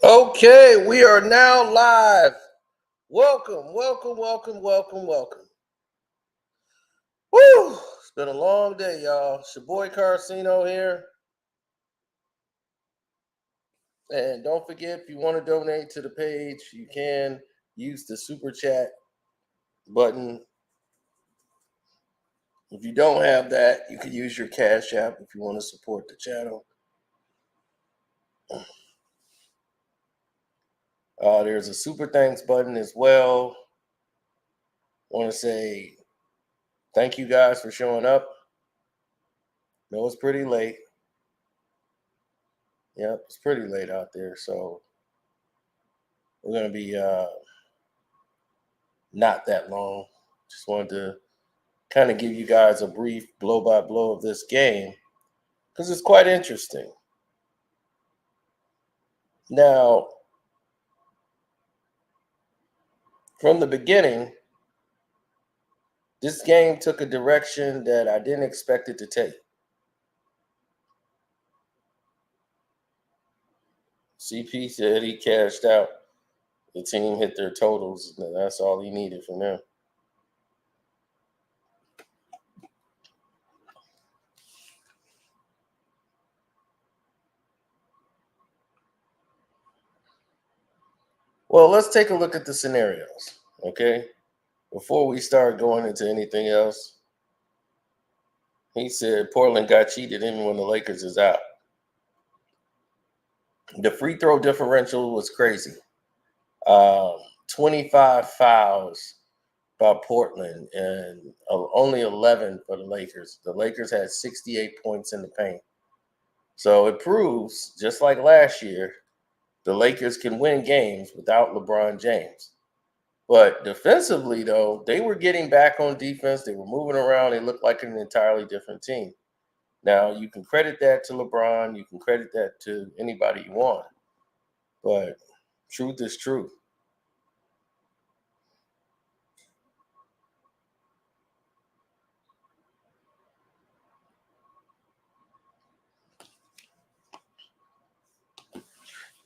Okay, we are now live. Welcome, welcome, welcome, welcome, welcome. Woo! It's been a long day, y'all. It's your boy Carcino here. And don't forget, if you want to donate to the page, you can use the super chat button. If you don't have that, you can use your Cash App if you want to support the channel. There's a super thanks button as well. Want to say thank you guys for showing up. I know it's pretty late. Yep, it's pretty late out there, so we're gonna be not that long. Just wanted to kind of give you guys a brief blow by blow of this game because it's quite interesting. Now, from the beginning, this game took a direction that I didn't expect it to take. CP said he cashed out. The team hit their totals, and that's all he needed from them. Well, let's take a look at the scenarios, okay? Before we start going into anything else, he said Portland got cheated in when the Lakers is out. The free throw differential was crazy. 25 fouls by Portland and only 11 for the Lakers. The Lakers had 68 points in the paint. So it proves, just like last year, the Lakers can win games without LeBron James. But defensively, though, they were getting back on defense. They were moving around. They looked like an entirely different team. Now, you can credit that to LeBron. You can credit that to anybody you want. But truth is truth.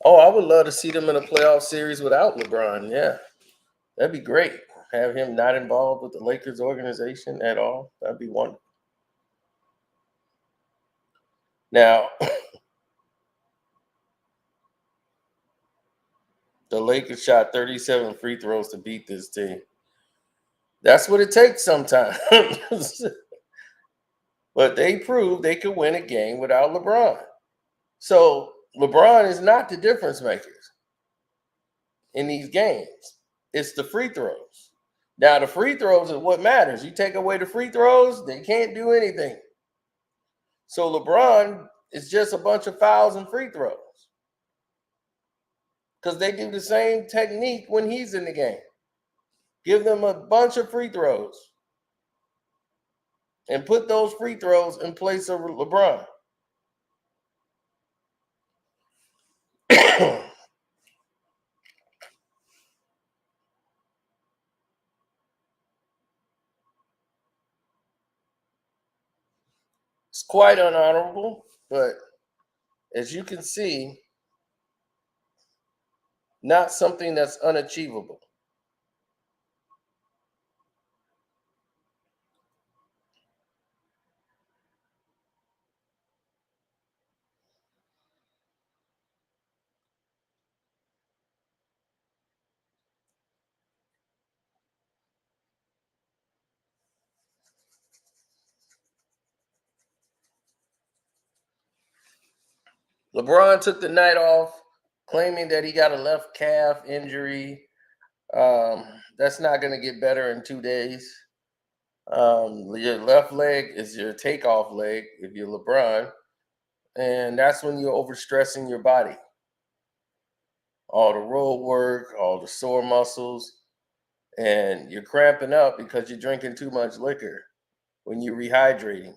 Oh, I would love to see them in a playoff series without LeBron. Yeah, that'd be great. Have him not involved with the Lakers organization at all. That'd be wonderful. Now, the Lakers shot 37 free throws to beat this team. That's what it takes sometimes. But they proved they could win a game without LeBron. So LeBron is not the difference makers in these games. It's the free throws. Now, the free throws is what matters. You take away the free throws, they can't do anything. So LeBron is just a bunch of fouls and free throws because they do the same technique when he's in the game. Give them a bunch of free throws and put those free throws in place of LeBron. It's quite unhonorable, but as you can see, not something that's unachievable. LeBron took the night off, claiming that he got a left calf injury. That's not going to get better in 2 days. Your left leg is your takeoff leg if you're LeBron, and that's when you're overstressing your body. All the road work, all the sore muscles, and you're cramping up because you're drinking too much liquor when you're rehydrating.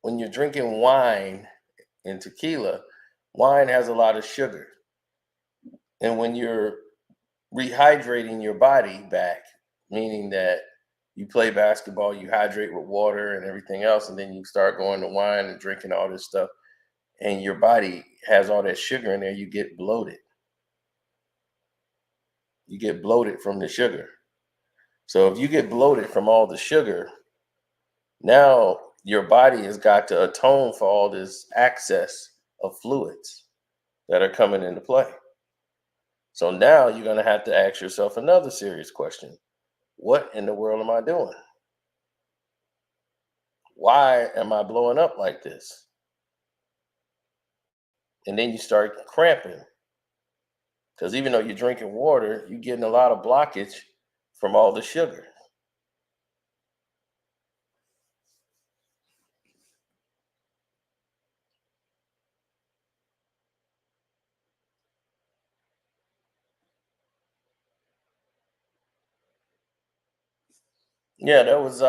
When you're drinking wine and tequila, wine has a lot of sugar. And when you're rehydrating your body back, meaning that you play basketball, you hydrate with water and everything else, and then you start going to wine and drinking all this stuff. and your body has all that sugar in there, you get bloated. You get bloated from the sugar. So if you get bloated from all the sugar, now your body has got to atone for all this excess of fluids that are coming into play. So now you're going to have to ask yourself another serious question. What in the world am I doing? Why am I blowing up like this? And then you start cramping because even though you're drinking water, you're getting a lot of blockage from all the sugar. Yeah, there was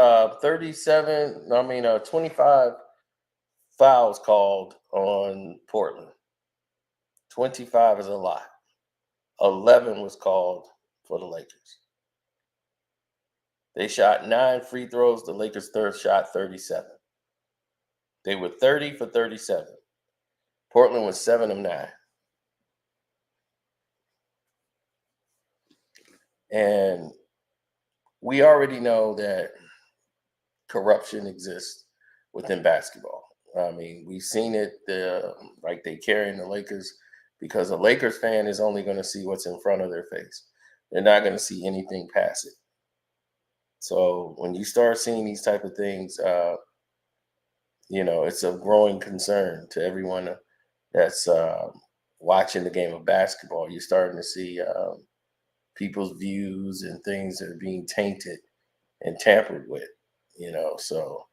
37, 25 fouls called on Portland. 25 is a lot. 11 was called for the Lakers. They shot 9 free throws. The Lakers third shot 37. They were 30 for 37. Portland was 7 of 9. And we already know that corruption exists within basketball. I mean, we've seen it, like they carrying the Lakers because a Lakers fan is only going to see what's in front of their face. They're not going to see anything past it. So when you start seeing these type of things, it's a growing concern to everyone that's watching the game of basketball. You're starting to see people's views and things that are being tainted and tampered with. So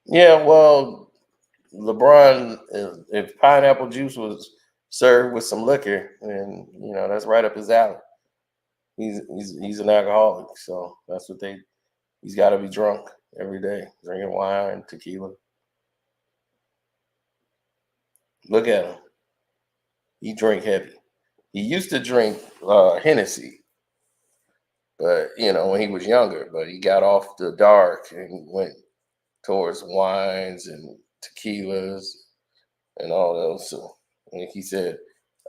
yeah, well, LeBron, if pineapple juice was served with some liquor, and that's right up his alley. He's an alcoholic, so that's what he's got to be drunk every day, drinking wine, tequila. Look at him. He drink heavy. He used to drink Hennessy, but when he was younger. But he got off the dark and went towards wines and tequilas and all those. So like he said,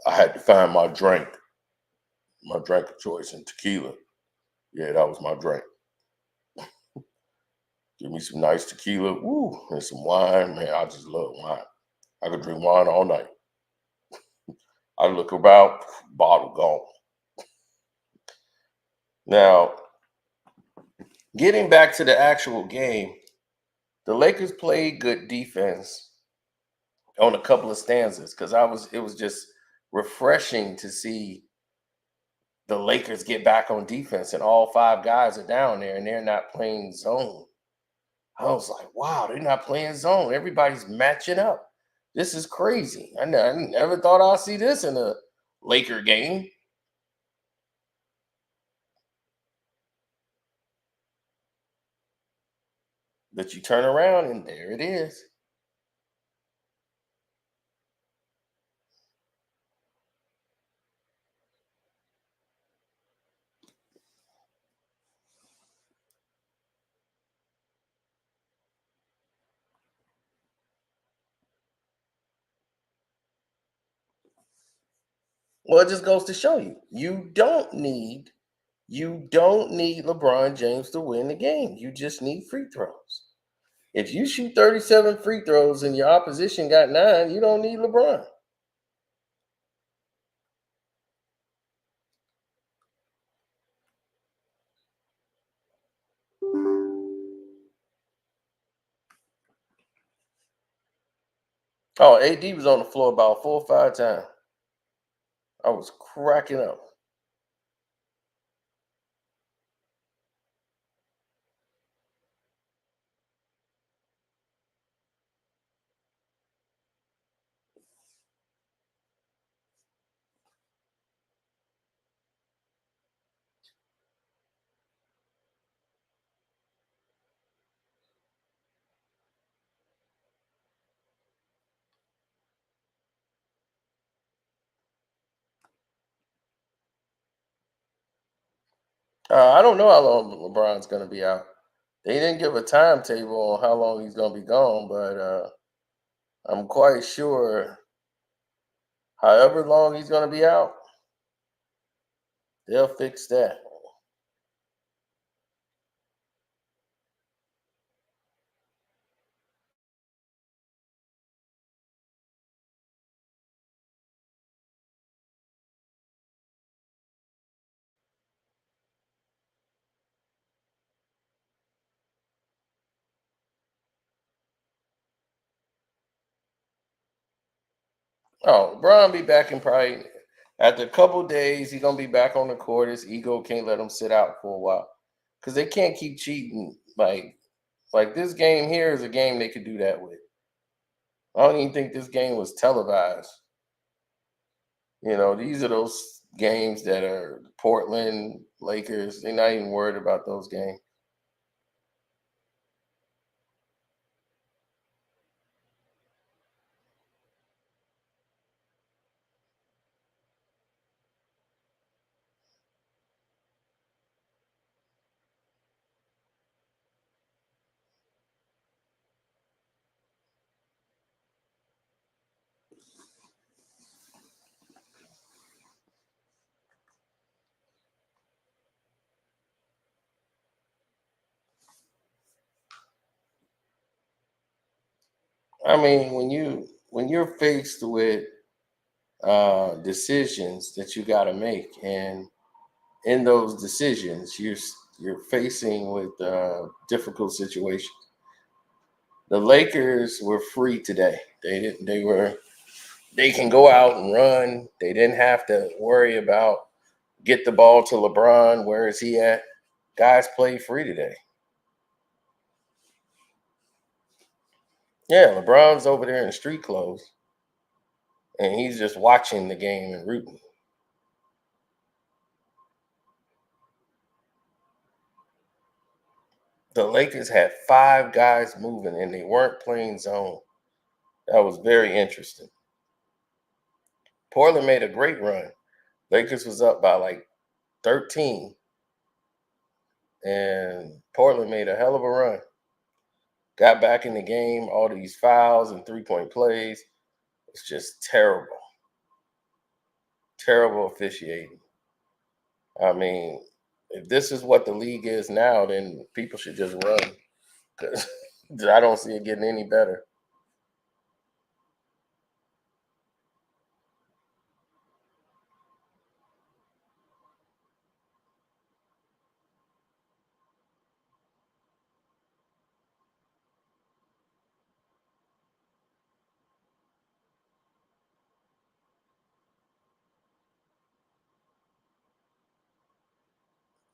I had to find my drink of choice, and tequila. Yeah, that was my drink. Give me some nice tequila, woo, and some wine. Man, I just love wine. I could drink wine all night. I look about, bottle gone. Now, getting back to the actual game, the Lakers played good defense on a couple of stanzas because it was just refreshing to see the Lakers get back on defense and all 5 guys are down there and they're not playing zone. I was like, wow, they're not playing zone. Everybody's matching up. This is crazy. I never thought I'd see this in a Laker game. But you turn around and there it is. Well, it just goes to show you, you don't need LeBron James to win the game. You just need free throws. If you shoot 37 free throws and your opposition got 9, you don't need LeBron. Oh, AD was on the floor about 4 or 5 times. I was cracking up. I don't know how long LeBron's going to be out. They didn't give a timetable on how long he's going to be gone, but I'm quite sure however long he's going to be out, they'll fix that. Oh, LeBron be back in probably after a couple days. He's gonna be back on the court. His ego can't let him sit out for a while because they can't keep cheating. Like this game here is a game they could do that with. I don't even think this game was televised. These are those games that are Portland Lakers. They're not even worried about those games. I mean, when you're faced with decisions that you got to make, and in those decisions, you're facing with difficult situations. The Lakers were free today. They didn't. They were. They can go out and run. They didn't have to worry about get the ball to LeBron. Where is he at? Guys play free today. Yeah, LeBron's over there in street clothes, and he's just watching the game and rooting. The Lakers had five guys moving, and they weren't playing zone. That was very interesting. Portland made a great run. Lakers was up by like 13, and Portland made a hell of a run. Got back in the game, all these fouls and 3-point plays. It's just terrible, terrible officiating. I mean, if this is what the league is now, then people should just run because I don't see it getting any better.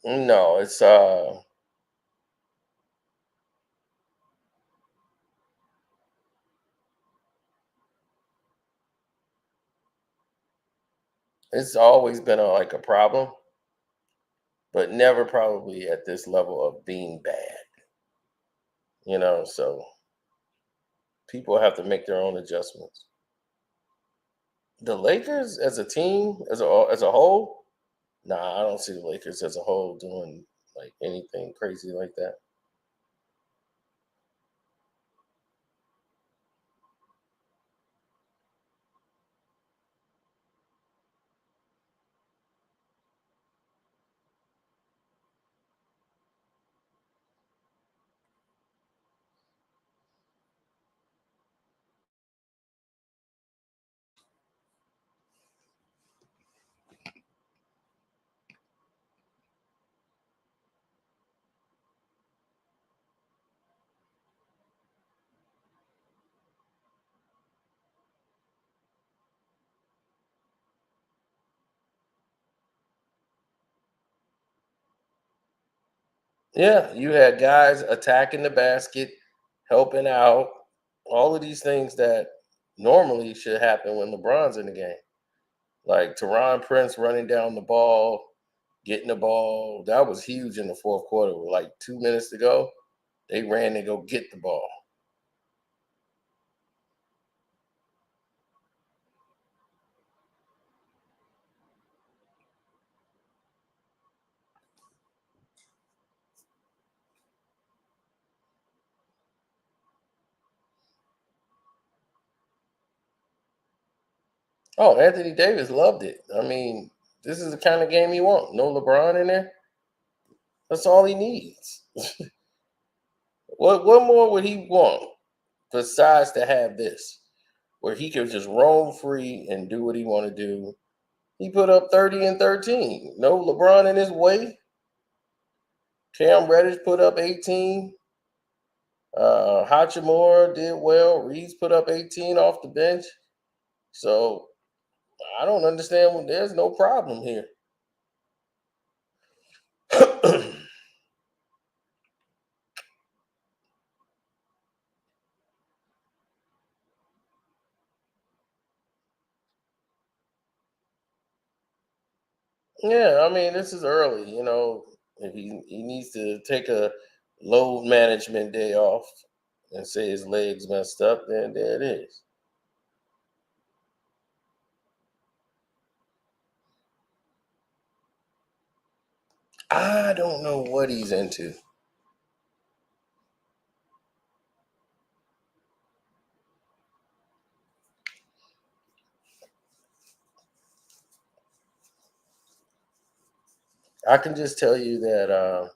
No, it's always been like a problem, but never probably at this level of being bad. So people have to make their own adjustments. The Lakers as a team, as a whole, nah, I don't see the Lakers as a whole doing like anything crazy like that. Yeah, you had guys attacking the basket, helping out, all of these things that normally should happen when LeBron's in the game. Like Teron Prince running down the ball, getting the ball. That was huge in the fourth quarter. With like 2 minutes to go, they ran to go get the ball. Oh, Anthony Davis loved it. I mean, this is the kind of game you want. No LeBron in there. That's all he needs. What more would he want besides to have this, where he could just roam free and do what he want to do? He put up 30 and 13. No LeBron in his way. Cam Reddish put up 18. Hachimura did well. Reeves put up 18 off the bench. So I don't understand when there's no problem here. Yeah, I mean, this is early. If he needs to take a load management day off and say his legs messed up, then there it is. I don't know what he's into. I can just tell you that,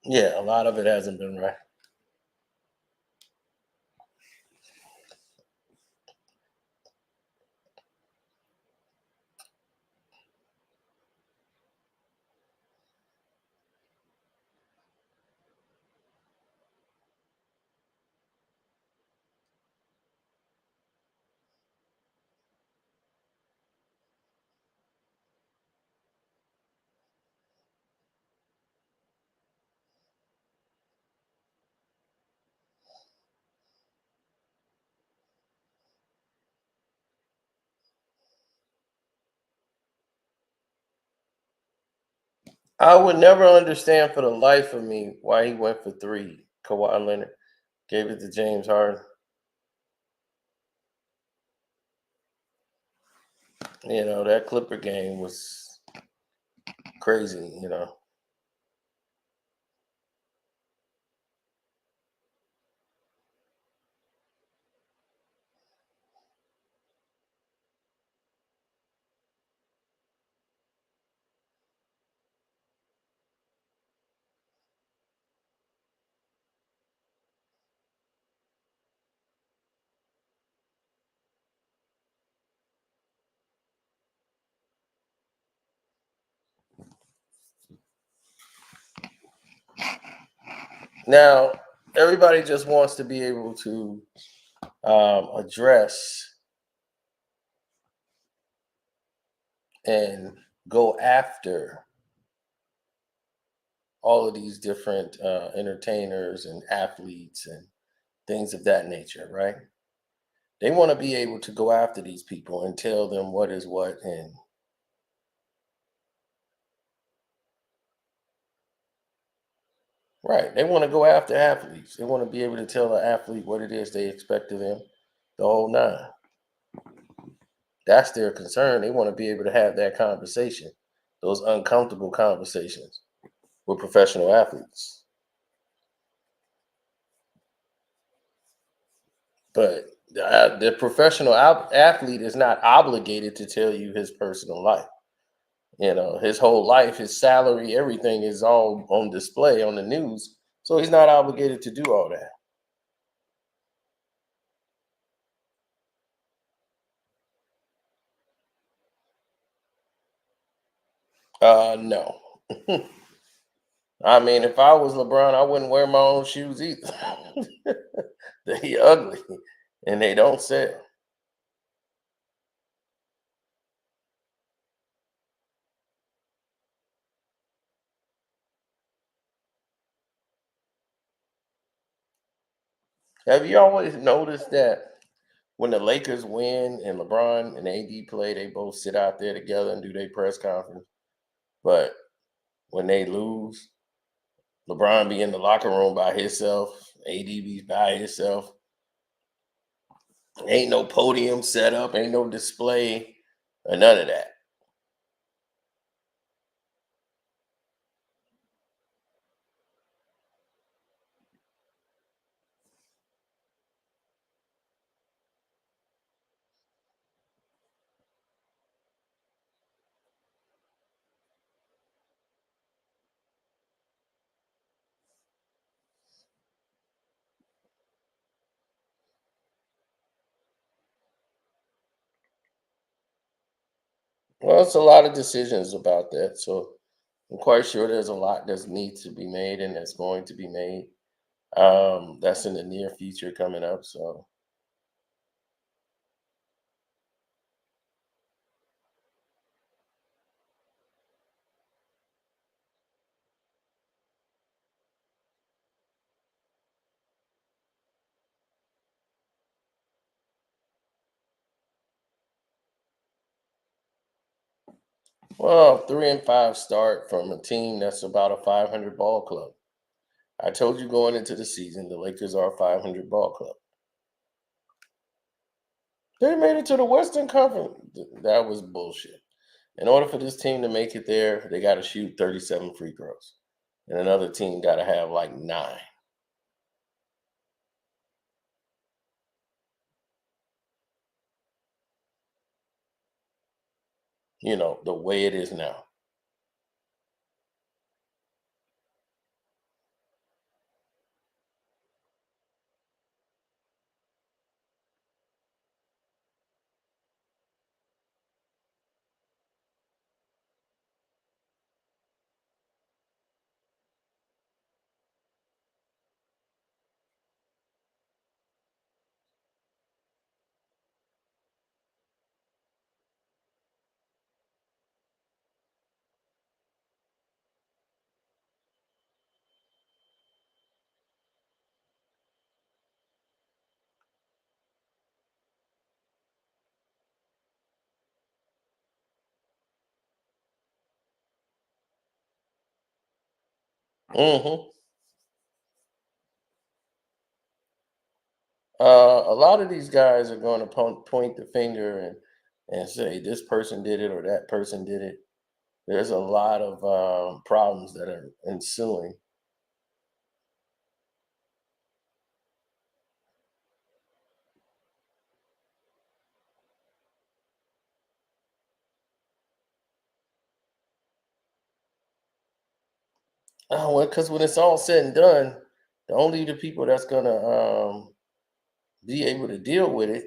yeah, a lot of it hasn't been right. I would never understand for the life of me why he went for three. Kawhi Leonard gave it to James Harden. That Clipper game was crazy. Now, everybody just wants to be able to address and go after all of these different entertainers and athletes and things of that nature, right? They want to be able to go after these people and tell them what is what. And right, they want to go after athletes. They want to be able to tell an athlete what it is they expect of them, the whole nine. That's their concern. They want to be able to have that conversation, those uncomfortable conversations with professional athletes. But the professional athlete is not obligated to tell you his personal life. His whole life, his salary, everything is all on display on the news. So he's not obligated to do all that. No. I mean, if I was LeBron, I wouldn't wear my own shoes either. They ugly and they don't sell. Have you always noticed that when the Lakers win and LeBron and AD play, they both sit out there together and do their press conference? But when they lose, LeBron be in the locker room by himself, AD be by himself. Ain't no podium set up, ain't no display, or none of that. Well, it's a lot of decisions about that. So I'm quite sure there's a lot that needs to be made and that's going to be made. That's in the near future coming up. So, well, 3-5 start from a team that's about a 500 ball club. I told you going into the season, the Lakers are a 500 ball club. They made it to the Western Conference. That was bullshit. In order for this team to make it there, they got to shoot 37 free throws, and another team got to have like 9. The way it is now. hmm a lot of these guys are going to point the finger and say this person did it or that person did it. There's a lot of problems that are ensuing. Oh, well, because when it's all said and done, the people that's gonna be able to deal with it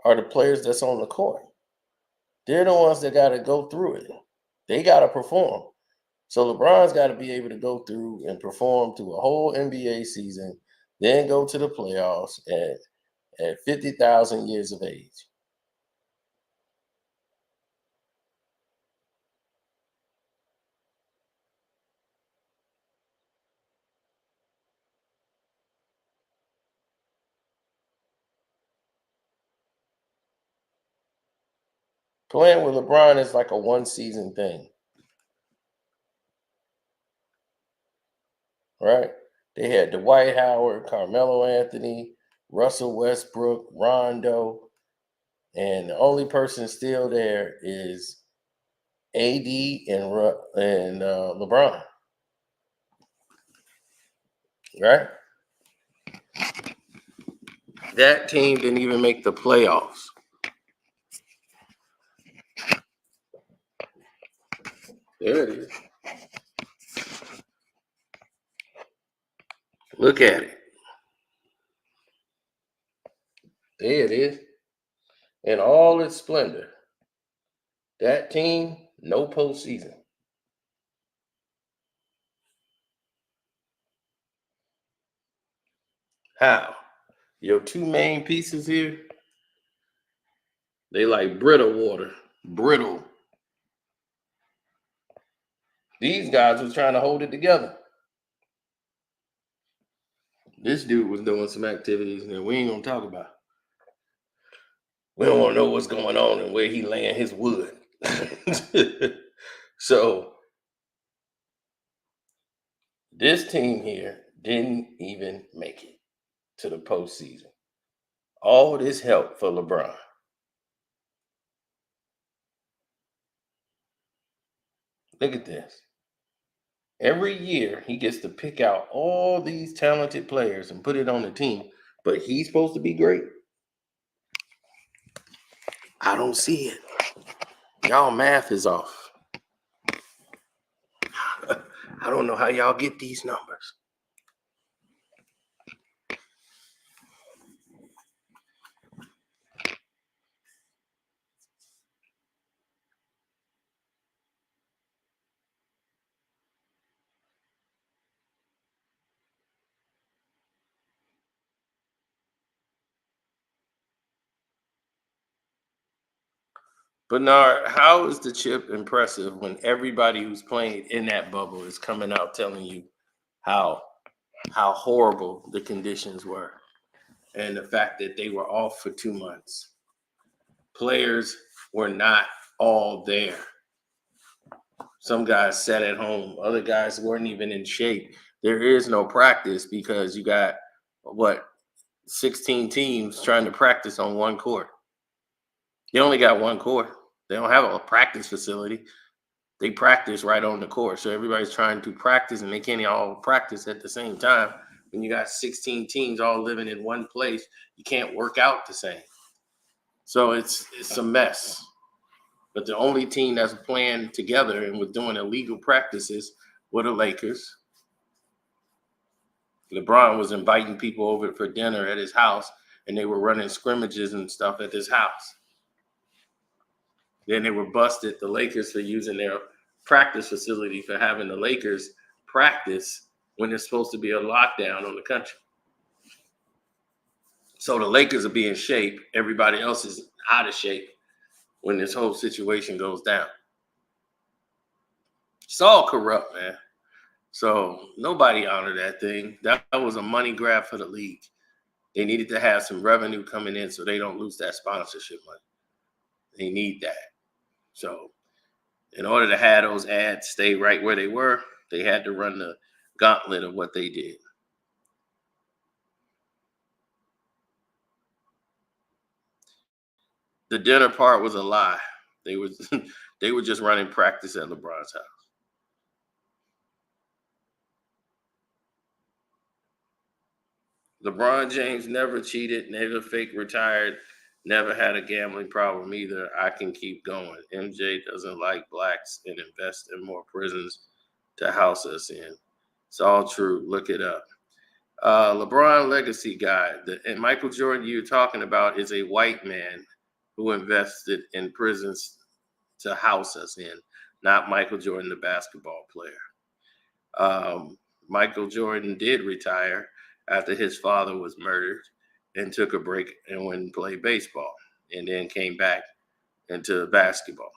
are the players that's on the court. They're the ones that got to go through it. They got to perform. So LeBron's got to be able to go through and perform through a whole NBA season, then go to the playoffs at 50,000 years of age. Playing with LeBron is like a one season thing, right? They had Dwight Howard, Carmelo Anthony, Russell Westbrook, Rondo, and the only person still there is AD and LeBron, right? That team didn't even make the playoffs. There it is. Look at it. There it is. In all its splendor. That team, no postseason. How? Your two main pieces here, they like brittle water. Brittle. These guys was trying to hold it together. This dude was doing some activities that we ain't gonna talk about. We don't want to know what's going on and where he laying his wood. So this team here didn't even make it to the postseason. All this help for LeBron. Look at this. Every year he gets to pick out all these talented players and put it on the team, but he's supposed to be great. I don't see it. Y'all math is off. I don't know how y'all get these numbers. Bernard, how is the chip impressive when everybody who's playing in that bubble is coming out telling you how how horrible the conditions were and the fact that they were off for 2 months? Players were not all there. Some guys sat at home. Other guys weren't even in shape. There is no practice because you got what 16 teams trying to practice on one court. You only got one court. They don't have a practice facility. They practice right on the court. So everybody's trying to practice and they can't all practice at the same time. When you got 16 teams all living in one place, you can't work out the same. So it's a mess. But the only team that's playing together and was doing illegal practices were the Lakers. LeBron was inviting people over for dinner at his house, and they were running scrimmages and stuff at his house. Then they were busted, the Lakers, for using their practice facility for having the Lakers practice when there's supposed to be a lockdown on the country. So the Lakers will be in shape. Everybody else is out of shape when this whole situation goes down. It's all corrupt, man. So nobody honored that thing. That was a money grab for the league. They needed to have some revenue coming in so they don't lose that sponsorship money. They need that. So in order to have those ads stay right where they were, they had to run the gauntlet of what they did. The dinner part was a lie. They was they were just running practice at LeBron's house. LeBron James never cheated, never fake retired, never had a gambling problem either. I can keep going. MJ doesn't like blacks and invest in more prisons to house us in. It's all true. Look it up. LeBron legacy guy. And Michael Jordan you're talking about is a white man who invested in prisons to house us in, not Michael Jordan, the basketball player. Michael Jordan did retire after his father was murdered and took a break and went and played baseball and then came back into basketball.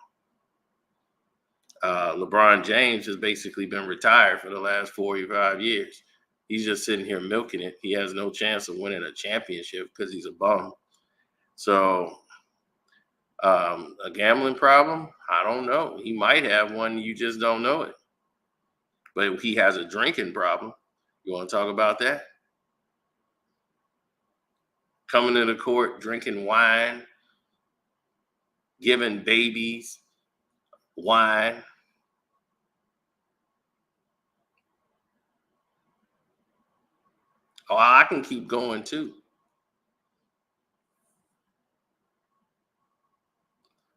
LeBron James has basically been retired for the last 45 years. He's just sitting here milking it. He has no chance of winning a championship because he's a bum. So a gambling problem? I don't know. He might have one. You just don't know it. But he has a drinking problem. You want to talk about that? Coming to the court, drinking wine, giving babies wine. Oh, I can keep going too.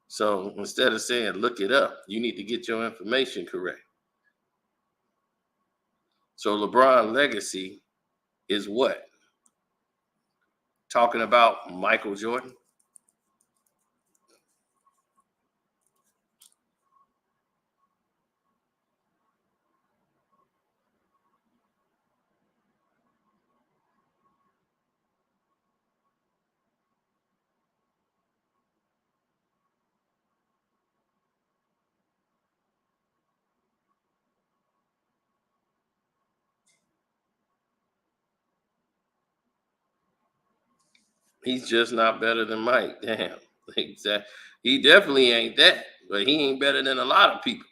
So instead of saying, look it up, you need to get your information correct. So LeBron legacy is what? Talking about Michael Jordan? He's just not better than Mike. Damn. Exactly. He definitely ain't that, but he ain't better than a lot of people.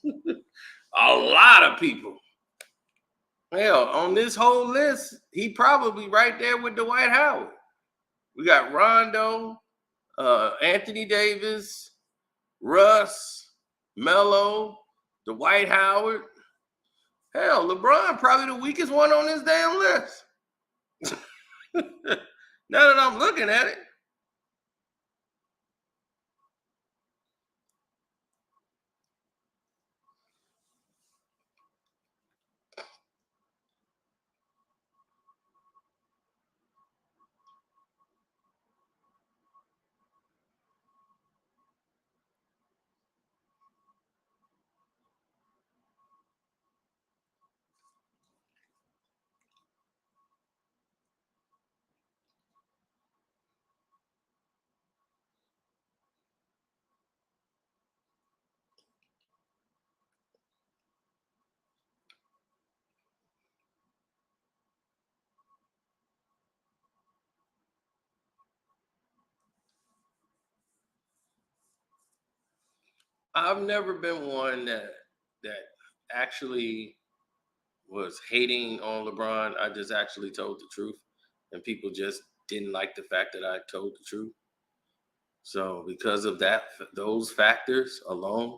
A lot of people. Hell, on this whole list, he probably right there with Dwight Howard. We got Rondo, Anthony Davis, Russ, Melo, Dwight Howard. Hell, LeBron probably the weakest one on this damn list. Now that I'm looking at it. I've never been one that actually was hating on LeBron. I just actually told the truth, and people just didn't like the fact that I told the truth. So because of those factors alone,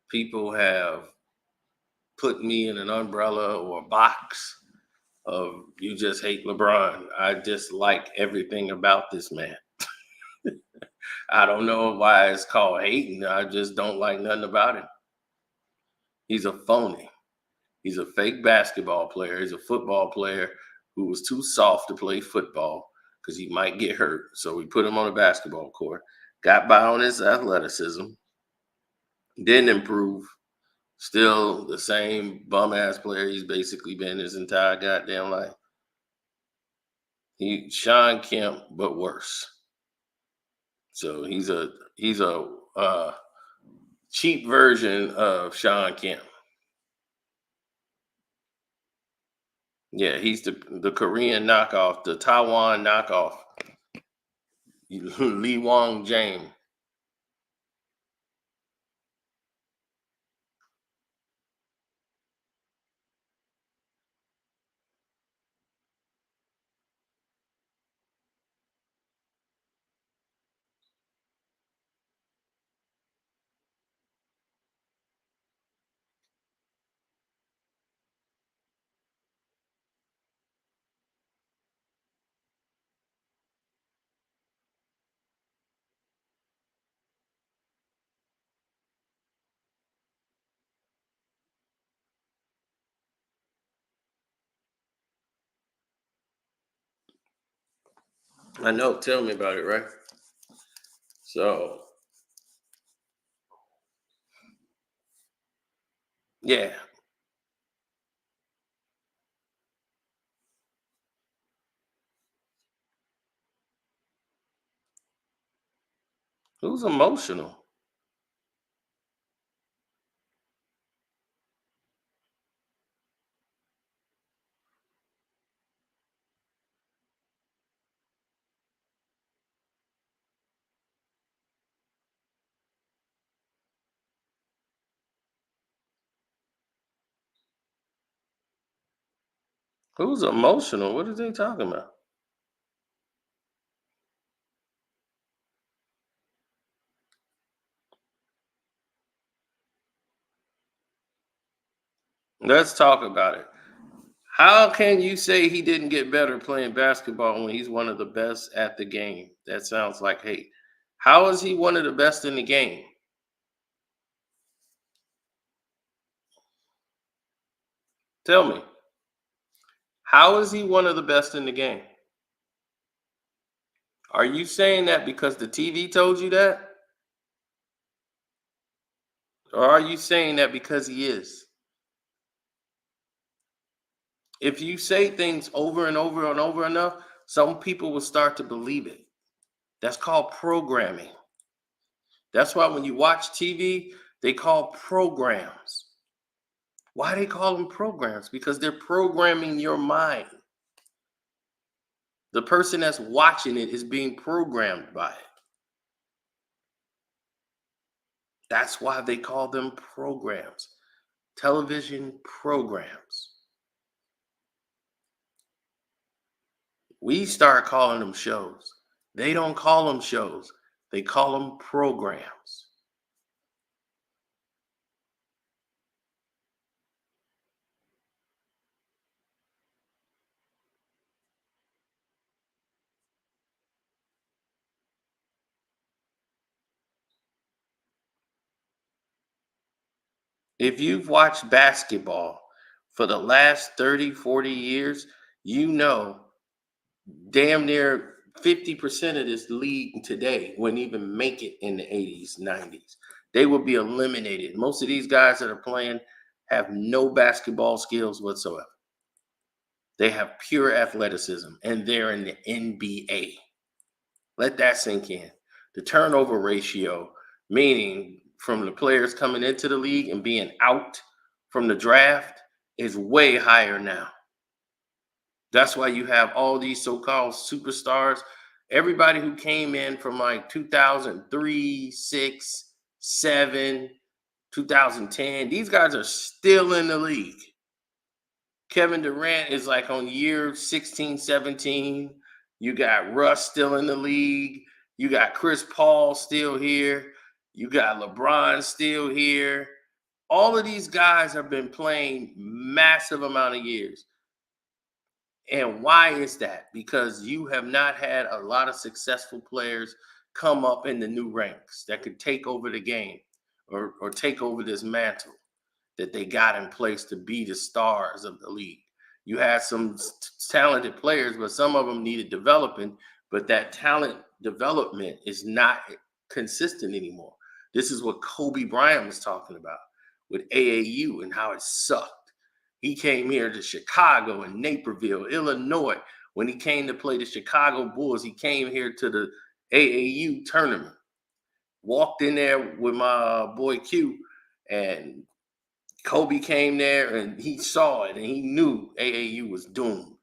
people have put me in an umbrella or a box of you just hate LeBron. I just like everything about this man. I don't know why it's called hating. I just don't like nothing about him. He's a phony. He's a fake basketball player. He's a football player who was too soft to play football because he might get hurt. So we put him on a basketball court. Got by on his athleticism. Didn't improve. Still the same bum ass player he's basically been his entire goddamn life. He Sean Kemp, but worse. So he's a cheap version of Sean Kemp. Yeah, he's the Korean knockoff, the Taiwan knockoff. Lee Wong James. I know. Tell me about it, right? So yeah, who's emotional? Who's emotional? What are they talking about? Let's talk about it. How can you say he didn't get better playing basketball when he's one of the best at the game? That sounds like hate. How is he one of the best in the game? Tell me. How is he one of the best in the game? Are you saying that because the TV told you that? Or are you saying that because he is? If you say things over and over and over enough, some people will start to believe it. That's called programming. That's why when you watch TV, they call programs. Why they call them programs? Because they're programming your mind. The person that's watching it is being programmed by it. That's why they call them programs. Television programs. We start calling them shows. They don't call them shows. They call them programs. If you've watched basketball for the last 30, 40 years, you know damn near 50% of this league today wouldn't even make it in the 80s, 90s. They would be eliminated. Most of these guys that are playing have no basketball skills whatsoever. They have pure athleticism, and they're in the NBA. Let that sink in. The turnover ratio, meaning from the players coming into the league and being out from the draft, is way higher now. That's why you have all these so-called superstars. Everybody who came in from like 2003, 6, 2007, 2010. These guys are still in the league. Kevin Durant is like on year 16, 17. You got Russ still in the league. You got Chris Paul still here. You got LeBron still here. All of these guys have been playing massive amount of years. And why is that? Because you have not had a lot of successful players come up in the new ranks that could take over the game or take over this mantle that they got in place to be the stars of the league. You had some talented players, but some of them needed developing, but that talent development is not consistent anymore. This is what Kobe Bryant was talking about with AAU and how it sucked. He came here to Chicago and Naperville, Illinois. When he came to play the Chicago Bulls, he came here to the AAU tournament. Walked in there with my boy Q, and Kobe came there and he saw it and he knew AAU was doomed.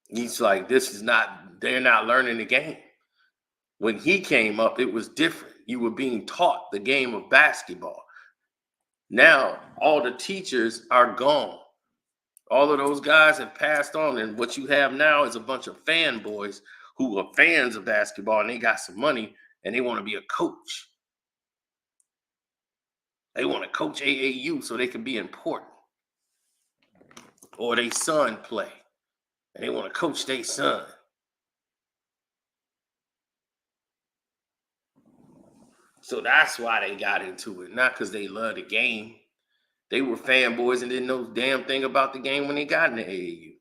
He's like, they're not learning the game. When he came up, it was different. You were being taught the game of basketball. Now, all the teachers are gone. All of those guys have passed on. And what you have now is a bunch of fanboys who are fans of basketball and they got some money and they want to be a coach. They want to coach AAU so they can be important. Or their son play. And they want to coach their son. So that's why they got into it. Not because they love the game. They were fanboys and didn't know damn thing about the game when they got in the AAU.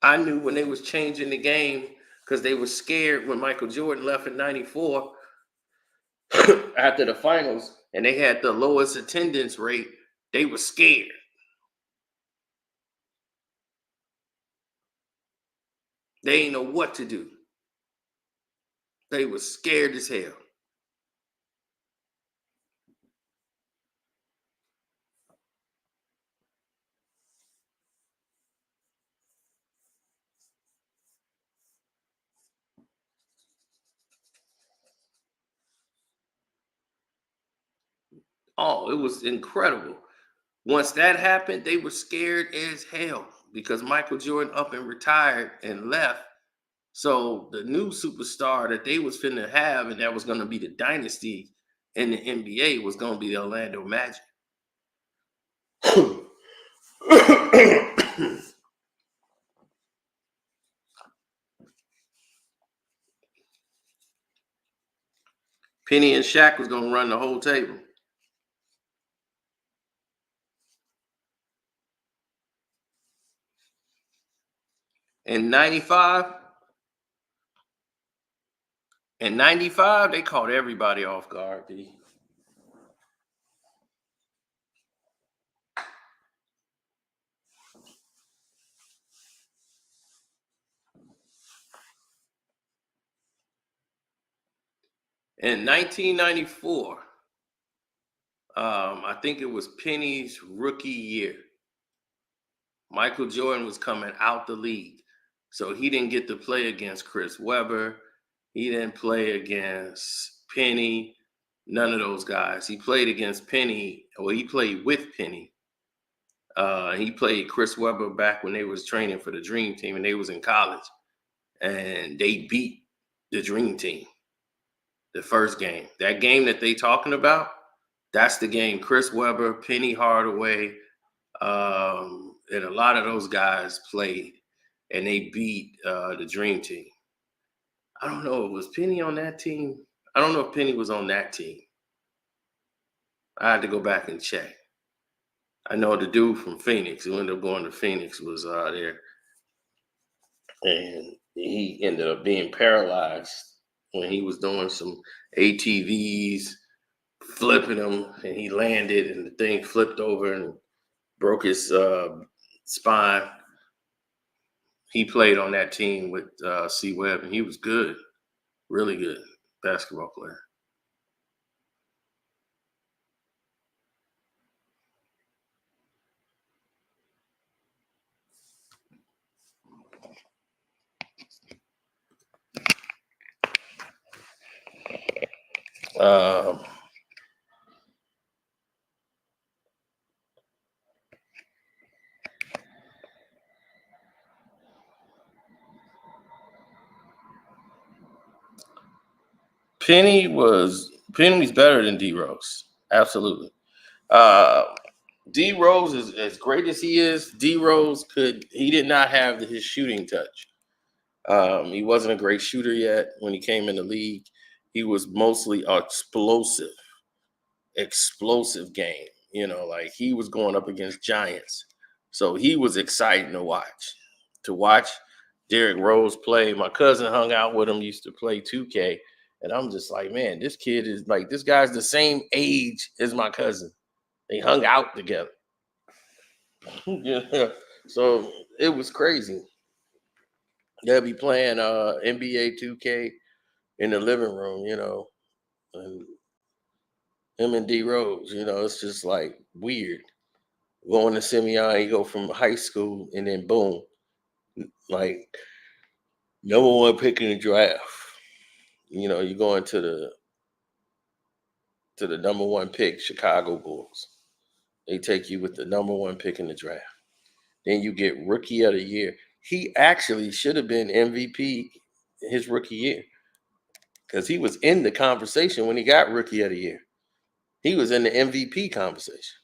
I knew when they was changing the game because they were scared when Michael Jordan left in 94 after the finals and they had the lowest attendance rate. They were scared. They didn't know what to do. They were scared as hell. Oh, it was incredible. Once that happened, they were scared as hell because Michael Jordan up and retired and left. So the new superstar that they was finna have, and that was gonna be the dynasty in the NBA, was gonna be the Orlando Magic. Penny and Shaq was gonna run the whole table. In 95, they caught everybody off guard, D. In 1994, I think it was Penny's rookie year. Michael Jordan was coming out the league. So he didn't get to play against Chris Webber. He didn't play against Penny, none of those guys. He played against Penny, well, he played with Penny. He played Chris Webber back when they was training for the Dream Team and they was in college. And they beat the Dream Team the first game. That game that they talking about, that's the game Chris Webber, Penny Hardaway, and a lot of those guys played, and they beat the Dream Team. I don't know. Was Penny on that team? I don't know if Penny was on that team. I had to go back and check. I know the dude from Phoenix who ended up going to Phoenix was there, and he ended up being paralyzed when he was doing some ATVs, flipping them, and he landed, and the thing flipped over and broke his spine. He played on that team with C. Webb, and he was good, really good basketball player. Um, Penny's better than D Rose. Absolutely. Uh, D Rose is as great as he is. D Rose he did not have his shooting touch. He wasn't a great shooter yet when he came in the league. He was mostly explosive game. Like he was going up against giants. So he was exciting to watch. To watch Derrick Rose play. My cousin hung out with him, used to play 2K. And I'm just like, man, this kid is like, this guy's the same age as my cousin. They hung out together. Yeah. So it was crazy. They'll be playing NBA 2K in the living room, and him and D Rose, it's just like weird. Going to Simeon, you go from high school and then boom, like number one pick in the draft. You go into the number one pick, Chicago Bulls. They take you with the number one pick in the draft. Then you get rookie of the year. He actually should have been MVP his rookie year because he was in the conversation when he got rookie of the year. He was in the MVP conversation.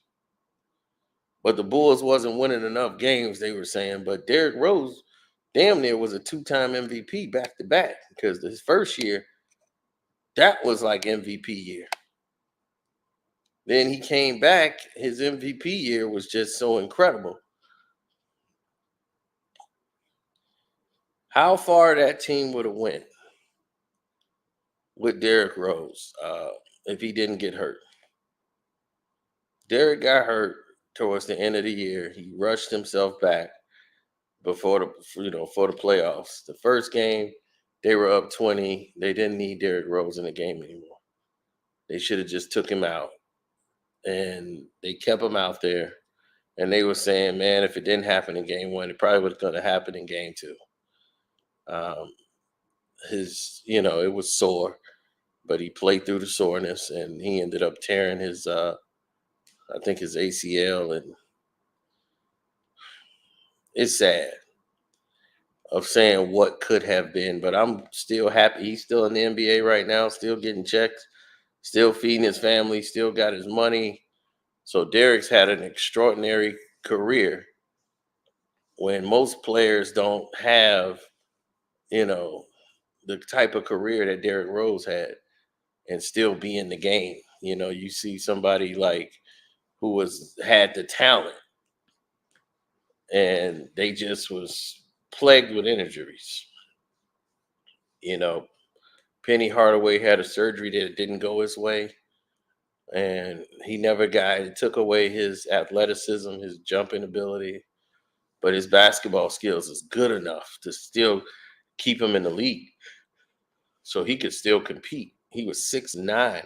But the Bulls wasn't winning enough games, they were saying. But Derrick Rose damn near was a two-time MVP back to back because his first year, that was like MVP year. Then he came back, his MVP year was just so incredible. How far that team would have went with Derrick Rose if he didn't get hurt. Derrick got hurt towards the end of the year. He rushed himself back before for the playoffs. The first game, they were up 20. They didn't need Derrick Rose in the game anymore. They should have just took him out. And they kept him out there. And they were saying, man, if it didn't happen in game one, it probably was going to happen in game two. It was sore, but he played through the soreness and he ended up tearing his ACL, and it's sad of saying what could have been, but I'm still happy he's still in the NBA right now, still getting checks, still feeding his family, still got his money. So Derrick's had an extraordinary career when most players don't have, the type of career that Derrick Rose had and still be in the game. You see somebody like who had the talent and they just was plagued with injuries. You know, Penny Hardaway had a surgery that didn't go his way, and he never got it. Took away his athleticism, his jumping ability, but his basketball skills is good enough to still keep him in the league, so he could still compete. He was 6'9"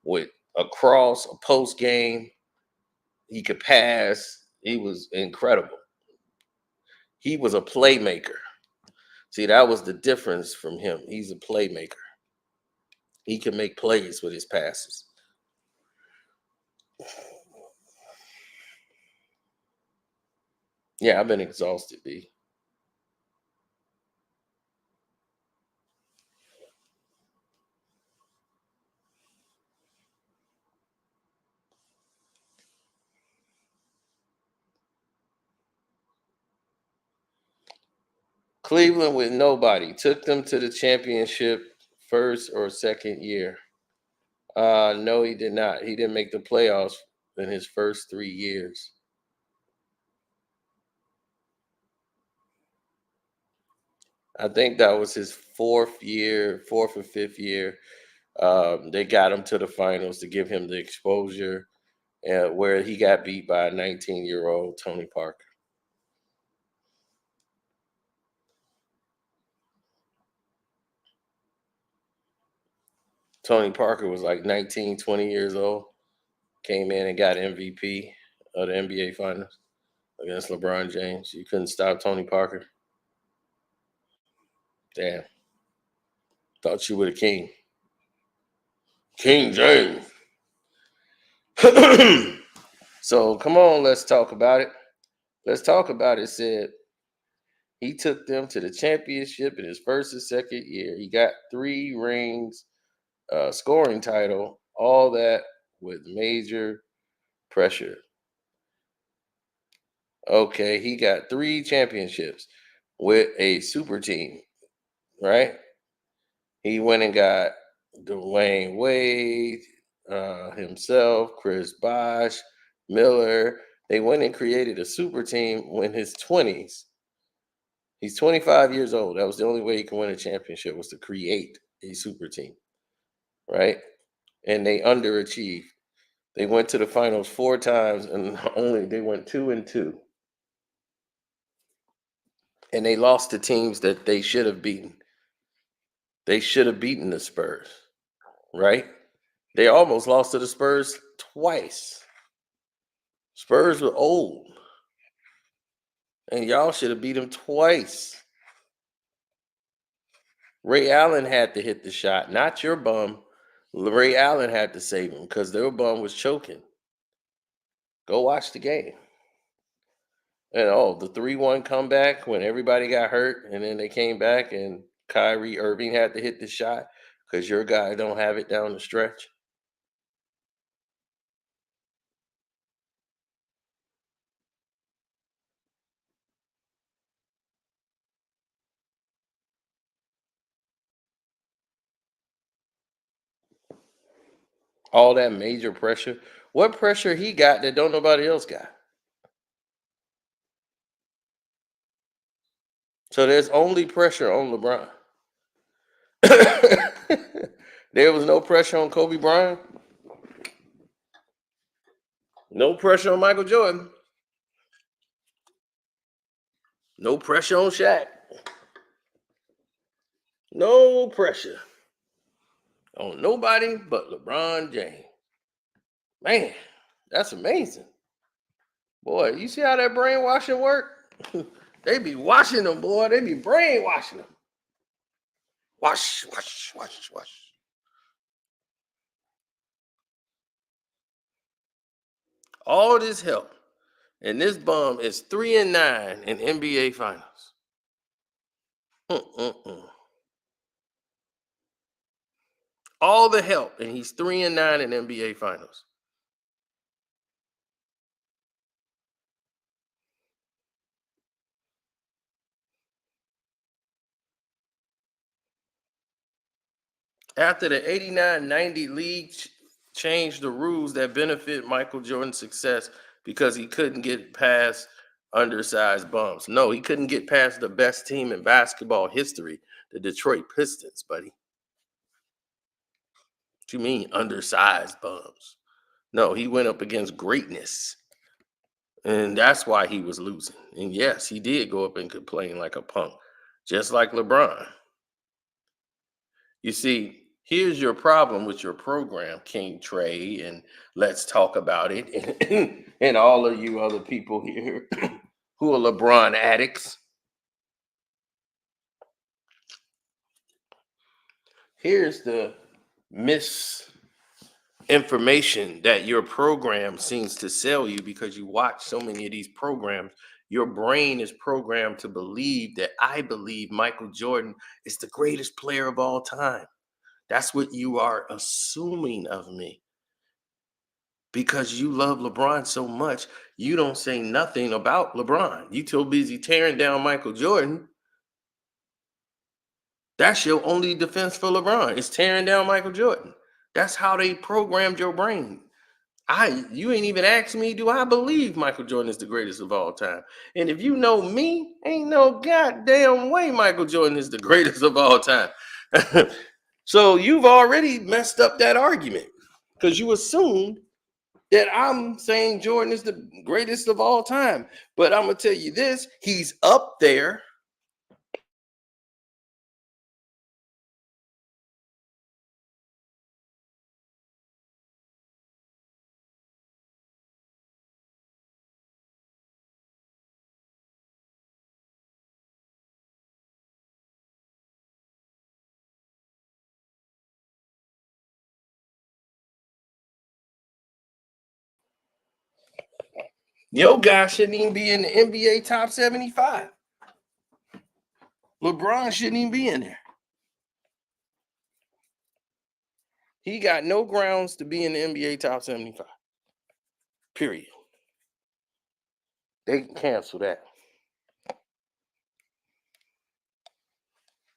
with a cross, a post game. He could pass. He was incredible. He was a playmaker. See, that was the difference from him. He's a playmaker. He can make plays with his passes. Yeah, I've been exhausted, B. Cleveland with nobody took them to the championship first or second year. No, he did not. He didn't make the playoffs in his first 3 years. I think that was his fourth or fifth year. They got him to the finals to give him the exposure, where he got beat by a 19-year-old Tony Parker. Tony Parker was like 19, 20 years old. Came in and got MVP of the NBA Finals against LeBron James. You couldn't stop Tony Parker. Damn. Thought you were the king. King James. So come on, let's talk about it. Let's talk about it. Said he took them to the championship in his first and second year. He got 3 rings, scoring title, all that with major pressure. Okay, he got 3 championships with a super team, right? He went and got Dwayne Wade, himself, Chris Bosh, Miller. They went and created a super team in his 20s. He's 25 years old. That was the only way he could win a championship, was to create a super team, right? And they underachieved. They went to the finals 4 times and they went 2-2. And they lost to teams that they should have beaten. They should have beaten the Spurs, right? They almost lost to the Spurs twice. Spurs were old. And y'all should have beat them twice. Ray Allen had to hit the shot, not your bum. Ray Allen had to save him because their bum was choking. Go watch the game. And the 3-1 comeback when everybody got hurt, and then they came back and Kyrie Irving had to hit the shot because your guy don't have it down the stretch. All that major pressure. What pressure he got that don't nobody else got? So there's only pressure on LeBron. There was no pressure on Kobe Bryant. No pressure on Michael Jordan. No pressure on Shaq. No pressure on nobody but LeBron James. Man, that's amazing. Boy, you see how that brainwashing work? They be washing them, boy. They be brainwashing them. Wash, wash, wash, wash. All this help. And this bum is 3-9 in NBA Finals. All the help, and he's 3-9 in NBA Finals. After the 89-90 league changed the rules that benefit Michael Jordan's success because he couldn't get past undersized bums. No, he couldn't get past the best team in basketball history, the Detroit Pistons, buddy. What you mean undersized bums? No, he went up against greatness. And that's why he was losing. And yes, he did go up and complain like a punk, just like LeBron. You see, here's your problem with your program, King Trey, and let's talk about it. And all of you other people here who are LeBron addicts. Here's the misinformation that your program seems to sell you because you watch so many of these programs. Your brain is programmed to believe that I believe Michael Jordan is the greatest player of all time. That's what you are assuming of me. Because you love LeBron so much, you don't say nothing about LeBron. You too busy tearing down Michael Jordan. That's your only defense for LeBron, is tearing down Michael Jordan. That's how they programmed your brain. You ain't even asked me, do I believe Michael Jordan is the greatest of all time? And if you know me, ain't no goddamn way Michael Jordan is the greatest of all time. So you've already messed up that argument because you assumed that I'm saying Jordan is the greatest of all time. But I'm going to tell you this, he's up there. Your guy shouldn't even be in the NBA top 75. LeBron shouldn't even be in there. He got no grounds to be in the NBA top 75. Period. They can cancel that.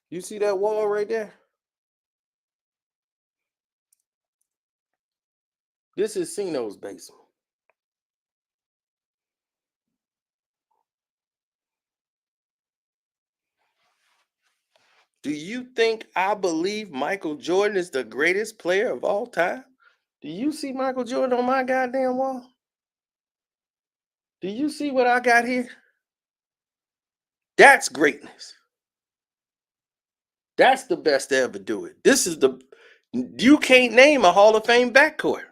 You see that wall right there? This is Sino's basement. Do you think I believe Michael Jordan is the greatest player of all time? Do you see Michael Jordan on my goddamn wall? Do you see what I got here? That's greatness. That's the best to ever do it. This is the, you can't name a Hall of Fame backcourt.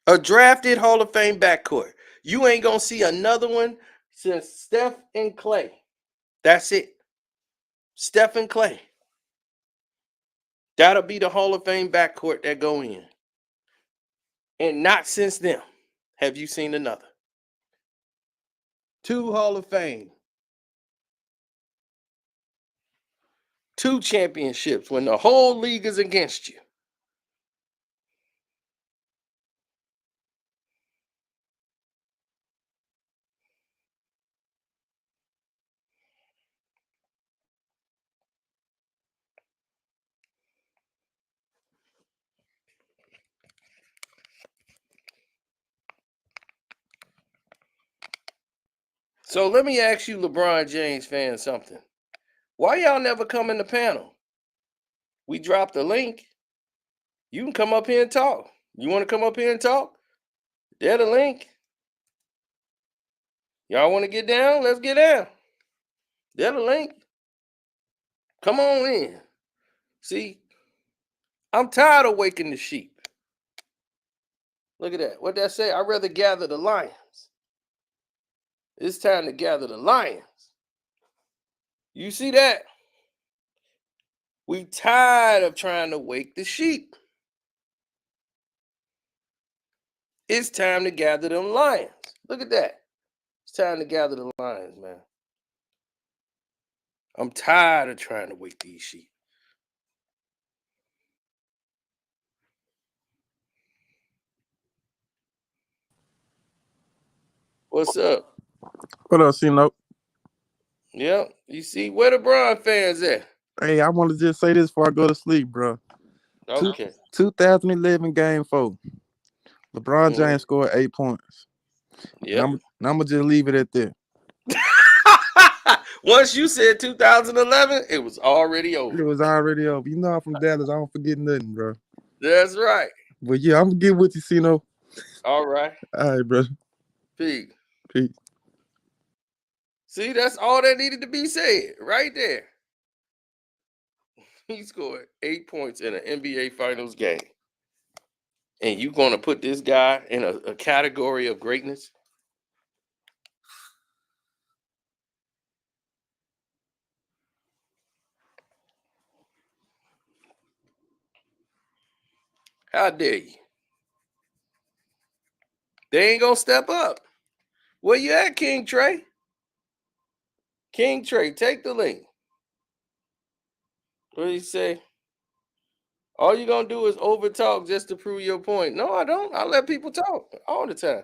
A drafted Hall of Fame backcourt. You ain't gonna see another one since Steph and Klay. That's it. Steph and Klay. That'll be the Hall of Fame backcourt that go in. And not since them have you seen another. 2 Hall of Fame. 2 championships when the whole league is against you. So let me ask you, LeBron James fans, something. Why y'all never come in the panel? We dropped the link. You can come up here and talk. You want to come up here and talk? There's the link. Y'all want to get down? Let's get down. There's the link. Come on in. See, I'm tired of waking the sheep. Look at that. What that say? I'd rather gather the lions. It's time to gather the lions. You see that? We tired of trying to wake the sheep. It's time to gather them lions. Look at that. It's time to gather the lions, man. I'm tired of trying to wake these sheep. What's up? What else, Yeah, you see, where the Bron fans at? Hey, I want to just say this before I go to sleep, bro. Okay. 2011 Game 4. LeBron James scored 8 points. Yeah. I'm going to just leave it at that. Once you said 2011, it was already over. It was already over. You know I'm from Dallas. I don't forget nothing, bro. That's right. But yeah, I'm going to get with you, Sino. All right. All right, bro. Peace. Peace. See, that's all that needed to be said right there. He scored 8 points in an NBA Finals game. And you going to put this guy in a category of greatness? How dare you? They ain't going to step up. Where you at, King Trey? King Trey, take the link. What do you say? All you're going to do is overtalk just to prove your point. No, I don't. I let people talk all the time.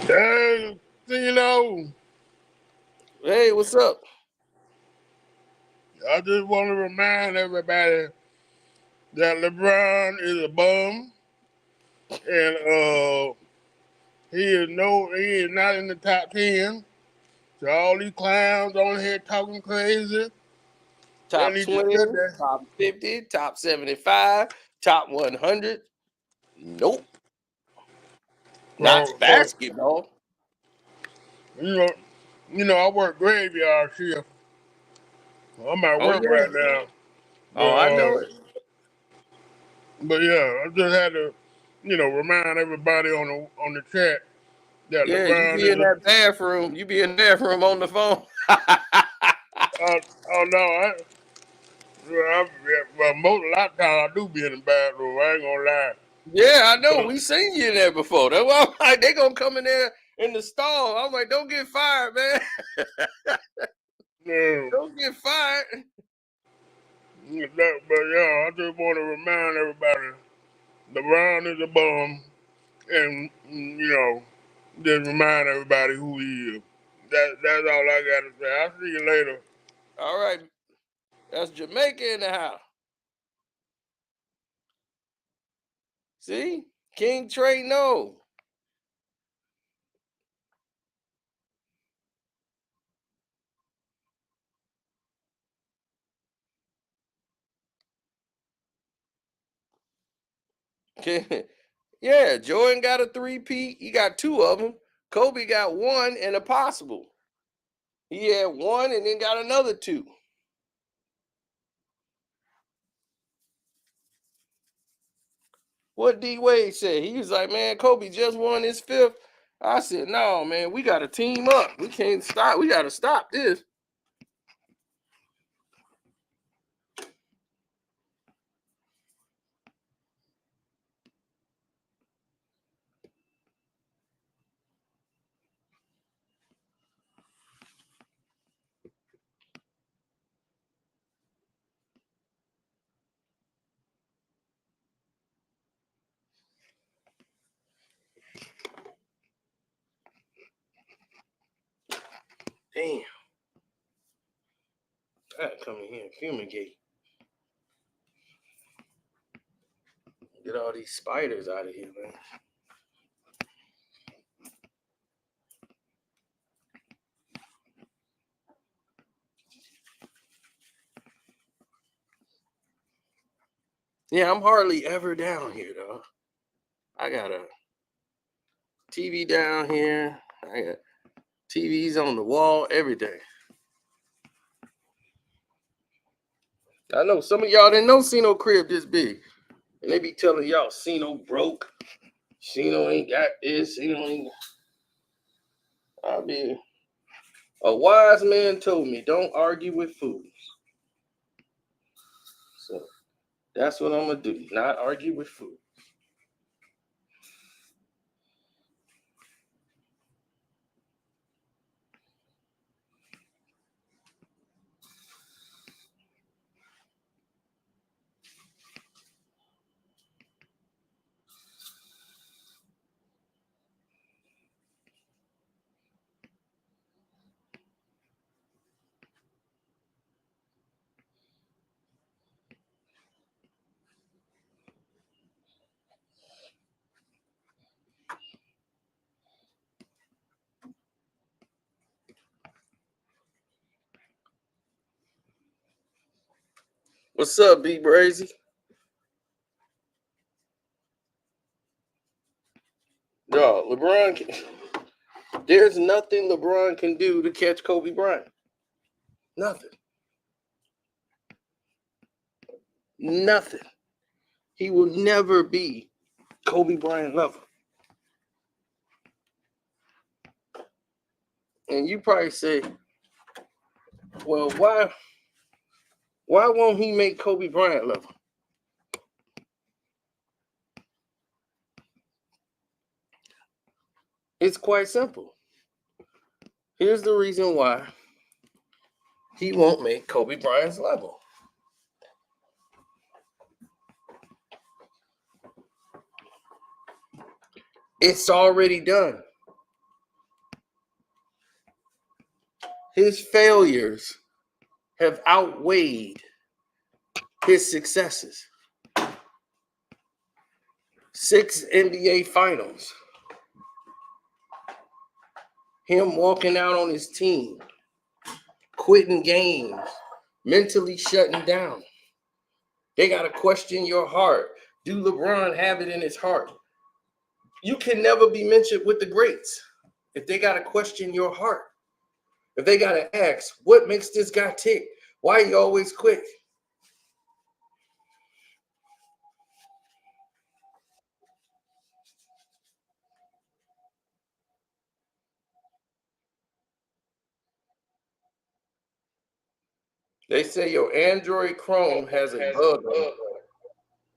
Hey, Hey, what's up? I just want to remind everybody that LeBron is a bum, and he is not in the top 10. So all these clowns on here talking crazy. Top They need to 20, shut that. top 50, top 75, top 100. Nope. Not basketball. You know, I work graveyard shift. I'm at Oh, work yeah. right now. Oh, I know it. But yeah, I just had to, remind everybody on the chat that Yeah, you LeBron be in is that bathroom. You be in the bathroom on the phone. oh no, well, most a lot of times I do be in the bathroom. I ain't gonna lie. Yeah, I know. We seen you in there before. That's why I'm like, they gonna come in there in the stall. I'm like, don't get fired, man. Yeah. Don't get fired. But yeah, I just want to remind everybody, LeBron is a bum, and just remind everybody who he is. That's all I got to say. I'll see you later. All right. That's Jamaica in the house. See? King Trey no. Yeah, Jordan got a 3-peat. He got 2 of them. Kobe got 1 and a possible. He had 1 and then got another 2. What D Wade said? He was like, man, Kobe just won his 5th. I said, no, man, we got to team up. We can't stop. We got to stop this. Damn. I gotta come in here and fumigate. Get all these spiders out of here, man. Yeah, I'm hardly ever down here, though. I got a TV down here. I got TVs on the wall, everything. I know some of y'all didn't know Cino crib this big. And they be telling y'all Cino broke. Cino ain't got this. Cino ain't. I mean, a wise man told me, don't argue with fools. So that's what I'm going to do. Not argue with fools. What's up, B Brazy? No, there's nothing LeBron can do to catch Kobe Bryant. Nothing. Nothing. He will never be Kobe Bryant level. And you probably say, well, why won't he make Kobe Bryant level? It's quite simple. Here's the reason why he won't make Kobe Bryant's level. It's already done. His failures have outweighed his successes. 6 NBA finals. Him walking out on his team, quitting games, mentally shutting down. They got to question your heart. Do LeBron have it in his heart? You can never be mentioned with the greats if they got to question your heart. If they got to ask, what makes this guy tick? Why he always quit? They say your Android Chrome has a bug on it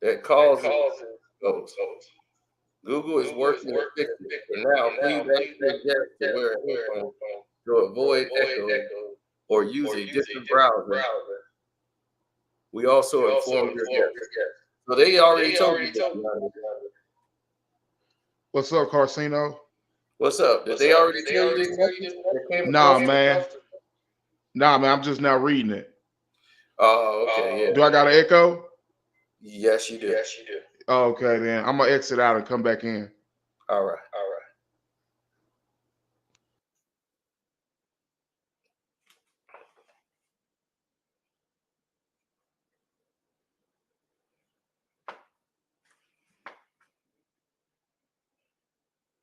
that causes goes. Google is working to fix it. For now, please ask your guest to wear a headphone to avoid echo or use a different browser. We also informed your guests. So they already told you this. What's up, Carcino? What's up? Did they already tell you this message? Nah, man. Nah, man. I'm just now reading it. Oh, okay, yeah. Do I got an echo? Yes, you do. Oh, okay, then I'm gonna exit out and come back in. All right.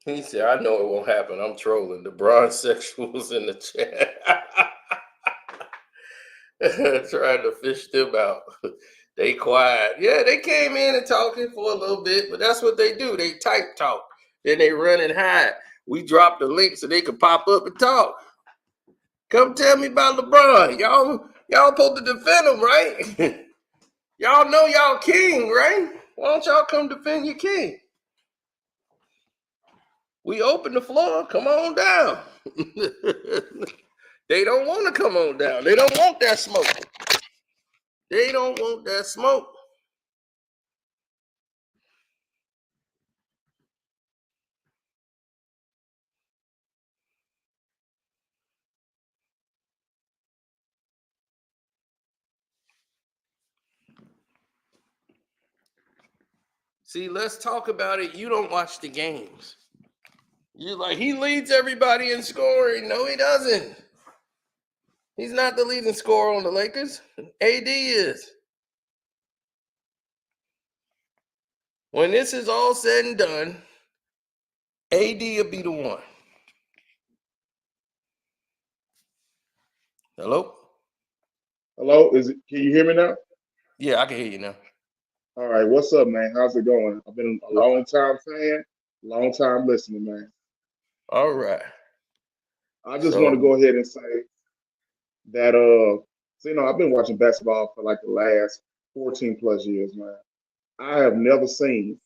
He said, I know it won't happen. I'm trolling. The bronze sexuals in the chat. Trying to fish them out. They quiet. Yeah, they came in and talking for a little bit, but that's what they do. They type talk. Then they run and hide. We drop the link so they can pop up and talk. Come tell me about LeBron. Y'all supposed to defend him, right? Y'all know y'all king, right? Why don't y'all come defend your king? We open the floor. Come on down. They don't want to come on down. They don't want that smoke. They don't want that smoke. See, let's talk about it. You don't watch the games. You're like, he leads everybody in scoring. No, he doesn't. He's not the leading scorer on the Lakers. AD is. When this is all said and done, AD will be the one. Hello? Hello, is it? Can you hear me now? Yeah, I can hear you now. All right, what's up, man? How's it going? I've been a long time fan, long time listening, man. All right. I just want to go ahead and say that so, I've been watching basketball for like the last 14 plus years, man. I have never seen,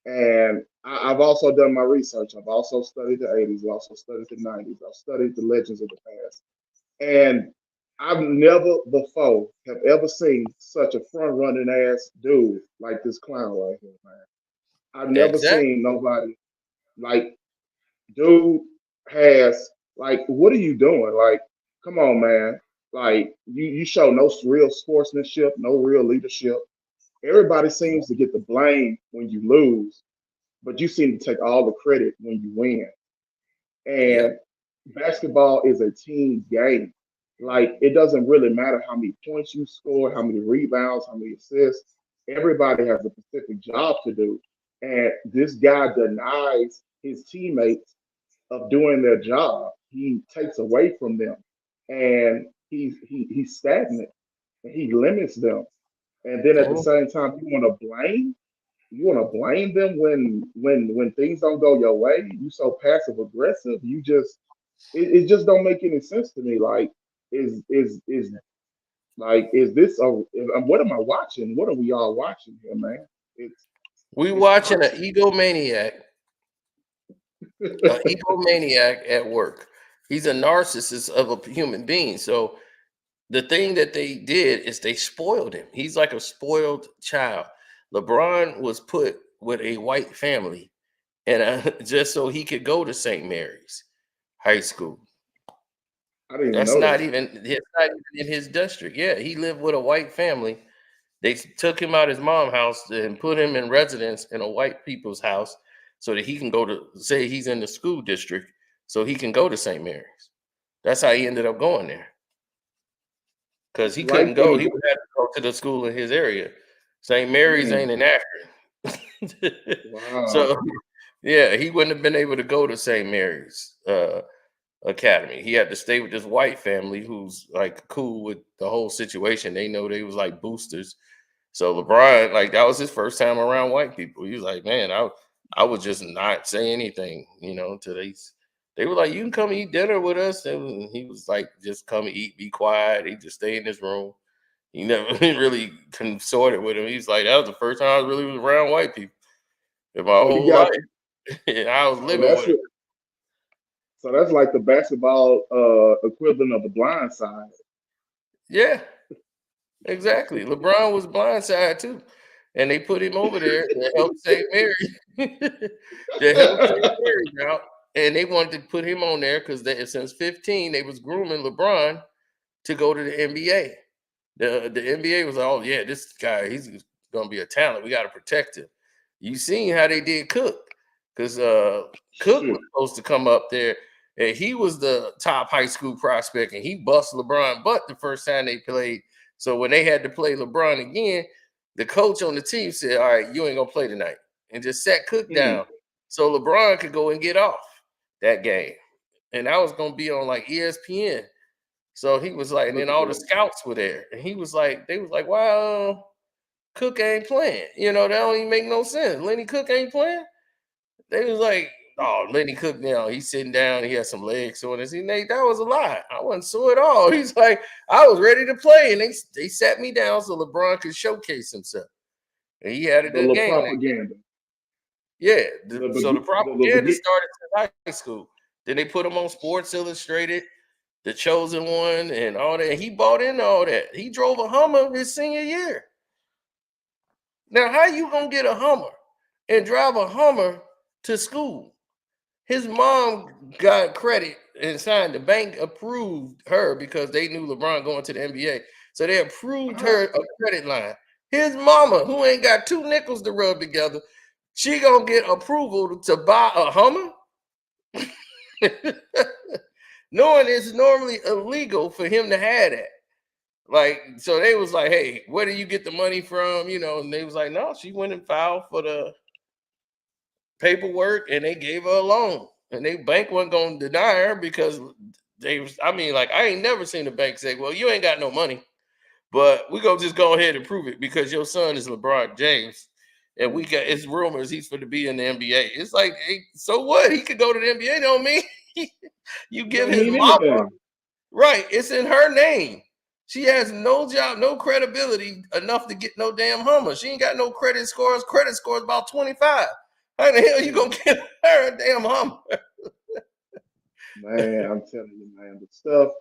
and I've also done my research. I've also studied the 80s, I've also studied the 90s, I've studied the legends of the past. And I've never before have ever seen such a front running ass dude like this clown right here, man. I've never seen nobody like dude has like what are you doing? Like, come on, man. Like you show no real sportsmanship, no real leadership. Everybody seems to get the blame when you lose, but you seem to take all the credit when you win. And basketball is a team game. Like it doesn't really matter how many points you score, how many rebounds, how many assists. Everybody has a specific job to do. And this guy denies his teammates of doing their job. He takes away from them. And he's stagnant and he limits them. And then at the same time, you want to blame them when things don't go your way. You so passive aggressive. It just don't make any sense to me. Like is this what am I watching? What are we all watching here, man? We watching an egomaniac. An egomaniac at work. He's a narcissist of a human being. So the thing that they did is they spoiled him. He's like a spoiled child. LeBron was put with a white family, and just so he could go to St. Mary's High School. I didn't That's know not that. even in his district. Yeah, he lived with a white family. They took him out of his mom's house and put him in residence in a white people's house so that he can go to, say he's in the school district, so he can go to St. Mary's. That's how he ended up going there. Because he couldn't go. He would have to go to the school in his area. St. Mary's ain't in Akron. Wow. So, yeah, he wouldn't have been able to go to St. Mary's Academy. He had to stay with this white family who's like cool with the whole situation. They know they was like boosters. So LeBron, like that was his first time around white people. He was like, man, I would just not say anything, to these. They were like, you can come eat dinner with us. And he was like, just come eat, be quiet. He just stay in his room. He never really consorted with him. He's like, that was the first time I really was around white people. in my So you whole got life. And I was so living that's with him. what so that's like the basketball equivalent of the blind side. Yeah, exactly. LeBron was blindside too. And they put him over there to help St. Mary. To help St. Mary's out. And they wanted to put him on there because since 15, they was grooming LeBron to go to the NBA. The NBA was like, oh yeah, this guy, he's gonna be a talent. We got to protect him. You seen how they did Cook, because Cook was Shit. supposed to come up there, and he was the top high school prospect, and he bust LeBron butt the first time they played. So when they had to play LeBron again, the coach on the team said, "All right, you ain't gonna play tonight," and just sat Cook Mm. down so LeBron could go and get off that game, and that was gonna be on like ESPN. So he was like, and Look then at all the that. scouts were there, and he was like, they was like, wow, Cook ain't playing. You know, that don't even make no sense. Lenny Cook ain't playing. They was like, oh, Lenny Cook now, he's sitting down, he has some legs on his. Nate, that was a lie. I wasn't sore at all. He's like, I was ready to play, and they sat me down so LeBron could showcase himself. And he had a The good little game. propaganda. Yeah. The So the propaganda begin. started in high school. Then they put him on Sports Illustrated, The Chosen One, and all that. He bought into all that. He drove a Hummer his senior year. Now, how you gonna get a Hummer and drive a Hummer to school? His mom got credit and signed. The bank approved her because they knew LeBron going to the NBA. So they approved her a credit line. His mama, who ain't got two nickels to rub together, she gonna get approval to buy a Hummer? Knowing it's normally illegal for him to have that. Like, so they was like, hey, where do you get the money from? You know, and they was like, no, she went and filed for the paperwork and they gave her a loan. And they bank wasn't gonna deny her because they was, I mean, like, I ain't never seen a bank say, well, you ain't got no money, but we gonna just go ahead and prove it because your son is LeBron James. And we got it's rumors he's for to be in the NBA. It's like, hey, so what? He could go to the NBA, don't mean you give Don't his mean mama. anything. Right, it's in her name. She has no job, no credibility enough to get no damn Hummer. She ain't got no credit scores. Credit scores about 25. How the hell you gonna give her a damn Hummer? Man, I'm telling you, man, the stuff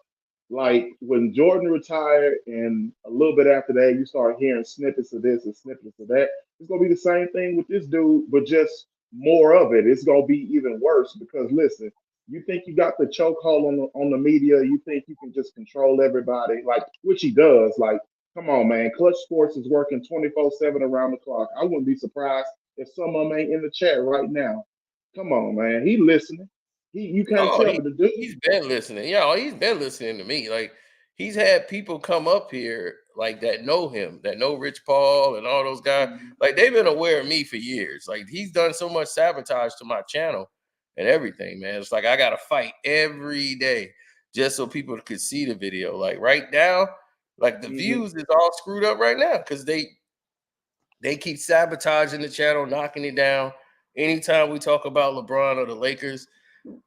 like when Jordan retired and a little bit after that, you start hearing snippets of this and snippets of that. It's gonna be the same thing with this dude, but just more of it. It's gonna be even worse because listen, you think you got the chokehold on the media, you think you can just control everybody, like which he does. Like, come on, man, Clutch Sports is working 24/7 around the clock. I wouldn't be surprised if some of them ain't in the chat right now. Come on, man, he listening. You can't Oh, tell me to do. he's been listening. Yeah, he's been listening to me. Like, he's had people come up here like that know him, that know Rich Paul and all those guys. Like, they've been aware of me for years. Like, he's done so much sabotage to my channel and everything, man. It's like I gotta fight every day just so people could see the video. Like right now, like the Mhm. views is all screwed up right now because they keep sabotaging the channel, knocking it down. Anytime we talk about LeBron or the Lakers,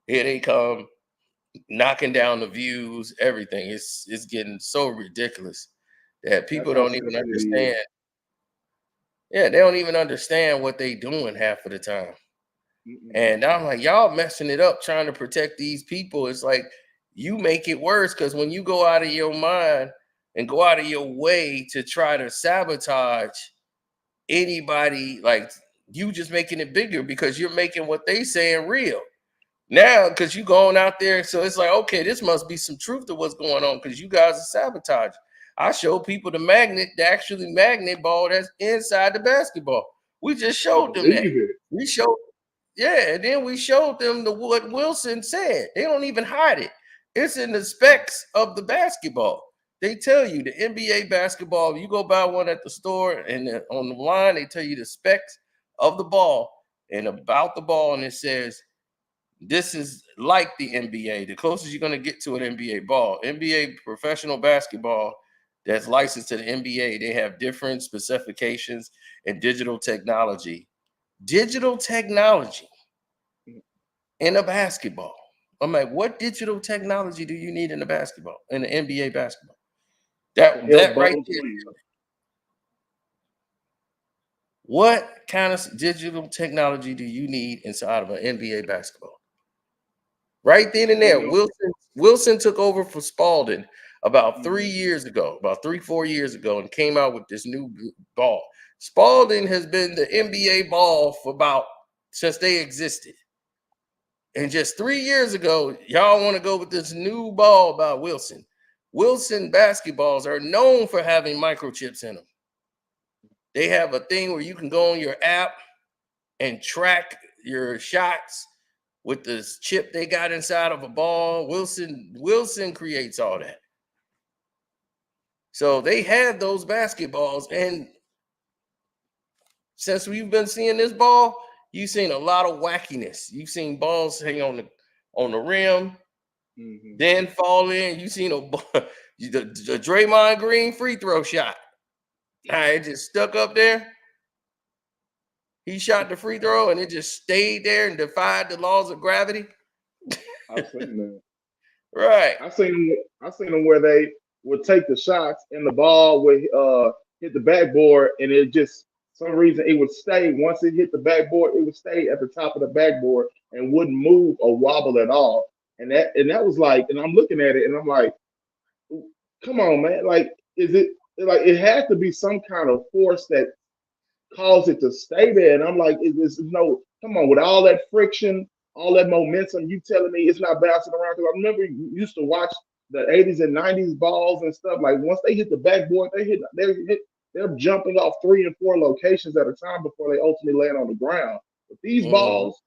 here they come knocking down the views, everything. It's getting so ridiculous that That's people how don't even simple it is. understand. Yeah, they don't even understand what they doing half of the time. Mm-mm. And I'm like, y'all messing it up trying to protect these people. It's like you make it worse because when you go out of your mind and go out of your way to try to sabotage anybody, like you just making it bigger because you're making what they saying real. Now, because you going out there, so it's like, okay, this must be some truth to what's going on because you guys are sabotaging. I show people the magnet, the actually magnet ball that's inside the basketball. We just I showed them that. believe it. We showed, yeah, and then we showed them what Wilson said. They don't even hide it. It's in the specs of the basketball. They tell you the NBA basketball. You go buy one at the store, and on the line they tell you the specs of the ball and about the ball, and it says this is like the NBA, the closest you're going to get to an NBA ball. NBA professional basketball that's licensed to the NBA, they have different specifications and digital technology. Digital technology in a basketball. I'm like, what digital technology do you need in a basketball, in the NBA basketball? To That help right bums there. win. What kind of digital technology do you need inside of an NBA basketball? Right then and there, Wilson took over for Spalding about 3 years ago, about 3-4 years ago, and came out with this new ball. Spalding has been the NBA ball for since they existed. And just 3 years ago, y'all want to go with this new ball about Wilson. Wilson basketballs are known for having microchips in them. They have a thing where you can go on your app and track your shots with this chip they got inside of a ball. Wilson creates all that. So they have those basketballs. And since we've been seeing this ball, you've seen a lot of wackiness. You've seen balls hang on the rim, then fall in. You've seen the Draymond Green free throw shot. It just stuck up there. He shot the free throw and it just stayed there and defied the laws of gravity. I've seen that. Right. I seen them where they would take the shots and the ball would hit the backboard, and it just some reason it would stay. Once it hit the backboard, it would stay at the top of the backboard and wouldn't move or wobble at all. And that was like, and I'm looking at it and I'm like, come on, man! Like, is it like it has to be some kind of force that cause it to stay there? And I'm like, is no, come on, with all that friction, all that momentum, you telling me it's not bouncing around? Because I remember you used to watch the 80s and 90s balls and stuff. Like once they hit the backboard, they're jumping off 3 and 4 locations at a time before they ultimately land on the ground. But these balls,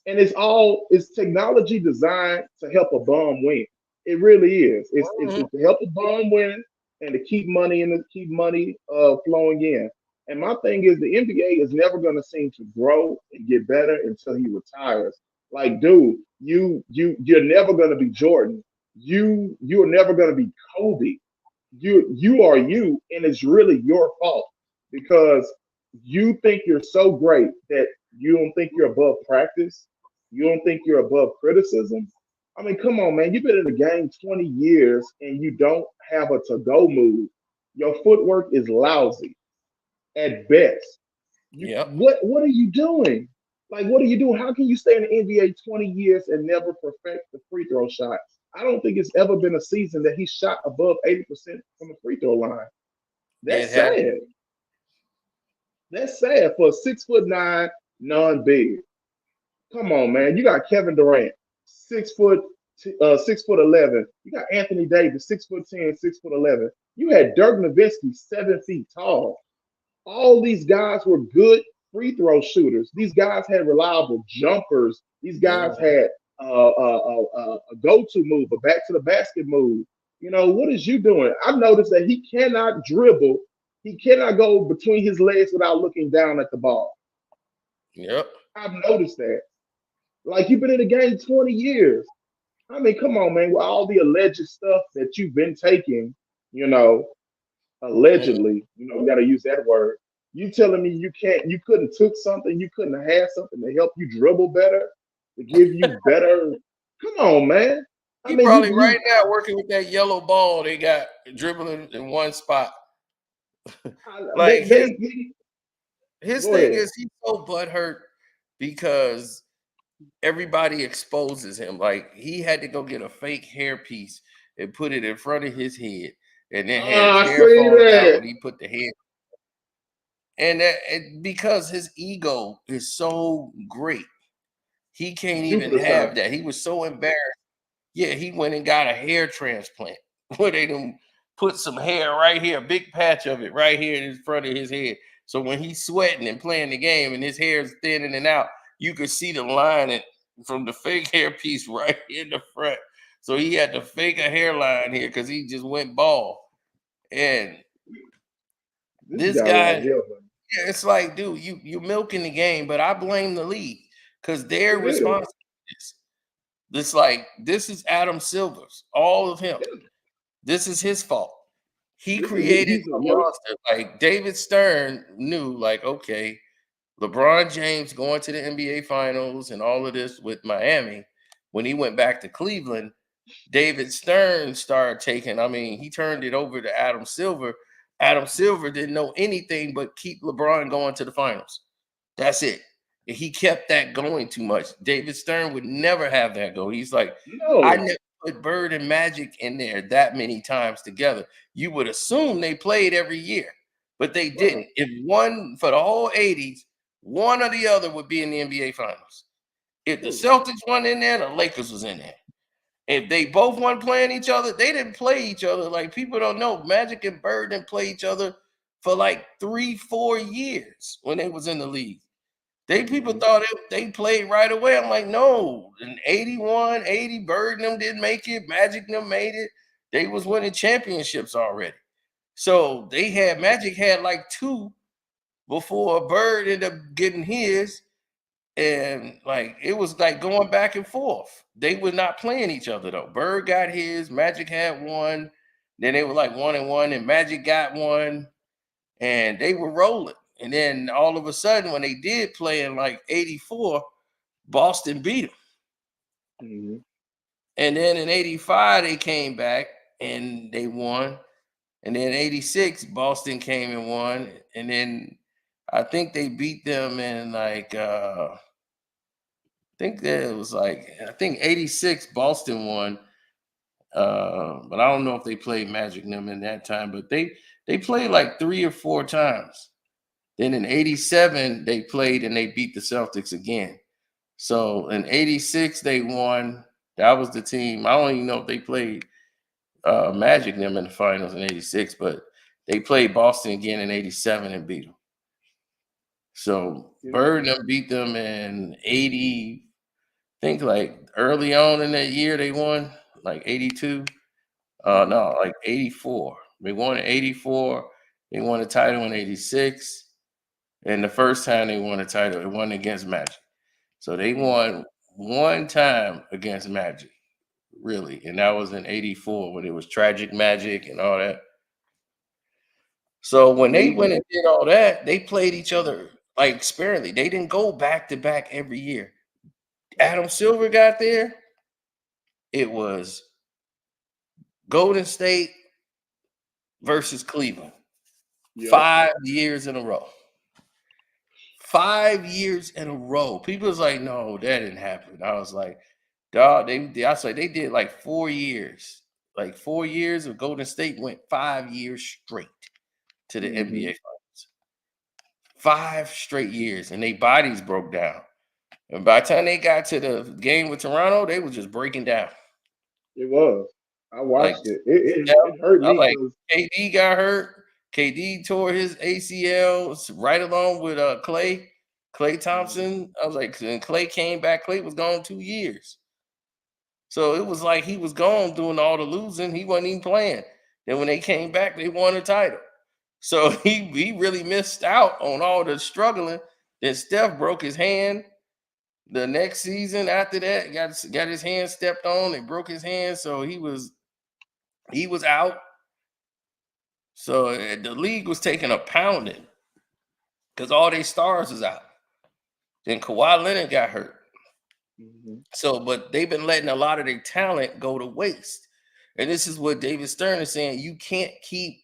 it's technology designed to help a bum win. It really is. It's to help a bum win and to keep money flowing in. And my thing is, the NBA is never going to seem to grow and get better until he retires. Like, dude, you're never going to be Jordan. You're never going to be Kobe. You are you, and it's really your fault because you think you're so great that you don't think you're above practice. You don't think you're above criticism. I mean, come on, man. You've been in the game 20 years and you don't have a to-go move. Your footwork is lousy at best. What are you doing? Like, what are you doing? How can you stay in the NBA 20 years and never perfect the free throw shot? I don't think it's ever been a season that he shot above 80% from the free throw line. That's sad. That's sad for a 6'9" non-big. Come on, man. You got Kevin Durant, 6'11". You got Anthony Davis, 6'10", 6'11". You had Dirk Nowitzki, 7 feet tall. All these guys were good free throw shooters. These guys had reliable jumpers. These guys had a go-to move, a back to the basket move. You know, what is you doing? I've noticed that he cannot dribble. He cannot go between his legs without looking down at the ball. Yep. I've noticed that. Like, you've been in the game 20 years. I mean, come on, man. With all the alleged stuff that you've been taking, you know, allegedly, you know, you got to use that word. You telling me you couldn't took something, you couldn't have had something to help you dribble better, to give you better. Come on, man. He probably right now working with that yellow ball they got dribbling in one spot. Like his thing is he's so butthurt because everybody exposes him. Like he had to go get a fake hairpiece and put it in front of his head, and then had his hair falling out when he put the head. And because his ego is so great, he can't even have that. He was so embarrassed. Yeah, he went and got a hair transplant where they done put some hair right here, a big patch of it right here in front of his head. So when he's sweating and playing the game and his hair is thinning and out, you could see the line from the fake hair piece right in the front. So he had to fake a hairline here because he just went bald. And this guy, it's like, dude, you're milking the game, but I blame the league because they're responsible for this. This is Adam Silver's, all of him. This is his fault. He created a monster. Like David Stern knew, like, okay, LeBron James going to the NBA Finals and all of this with Miami. When he went back to Cleveland, David Stern started he turned it over to Adam Silver. Adam Silver didn't know anything but keep LeBron going to the finals. That's it. He kept that going too much. David Stern would never have that go. He's like, I No. never put Bird and Magic in there that many times together. You would assume they played every year, but they didn't. Right. If one for the whole 80s, one or the other would be in the NBA finals. If the Celtics won in there, the Lakers was in there. If they both weren't playing each other, they didn't play each other. Like, people don't know, Magic and Bird didn't play each other for like 3-4 years when they was in the league. People thought they played right away. I'm like, no. In 81, 80, Bird and them didn't make it. Magic and them made it. They was winning championships already. So Magic had like 2 before Bird ended up getting his. And like, it was like going back and forth. They were not playing each other though. Bird got his, Magic had 1. Then they were like 1-1, and Magic got 1, and they were rolling. And then all of a sudden, when they did play in like 84, Boston beat them. Mm-hmm. And then in 85, they came back and they won. And then 86, Boston came and won. And then I think they beat them in like, I think 86, Boston won. But I don't know if they played Magic and them in that time, but they played like 3 or 4 times. Then in 87, they played and they beat the Celtics again. So in 86, they won. That was the team. I don't even know if they played Magic and them in the finals in 86, but they played Boston again in 87 and beat them. So Bird and them beat them in 80, I think like early on in that year they won, like 82. No, like 84. They won in 84. They won the title in 86. And the first time they won a title, it won against Magic. So they won 1 time against Magic, really. And that was in 84 when it was Tragic Magic and all that. So when they went and did all that, they played each other like sparingly. They didn't go back to back every year. Adam Silver got there. It was Golden State versus Cleveland. Yep. 5 years in a row. 5 years in a row. People was like, no, that didn't happen. I was like, dog, they did like 4 years. Like 4 years of Golden State went 5 years straight to the NBA finals. 5 straight years, and their bodies broke down. And by the time they got to the game with Toronto, they were just breaking down. It was. I watched it. It hurt me. Like, KD got hurt. KD tore his ACL right along with Klay Thompson. I was like, and Klay came back. Klay was gone 2 years. So it was like he was gone doing all the losing. He wasn't even playing. Then when they came back, they won a title. So he really missed out on all the struggling. Then Steph broke his hand. The next season after that, got his hand stepped on. They broke his hand, so he was out. So the league was taking a pounding because all their stars is out. Then Kawhi Leonard got hurt. So, but they've been letting a lot of their talent go to waste. And this is what David Stern is saying. You can't keep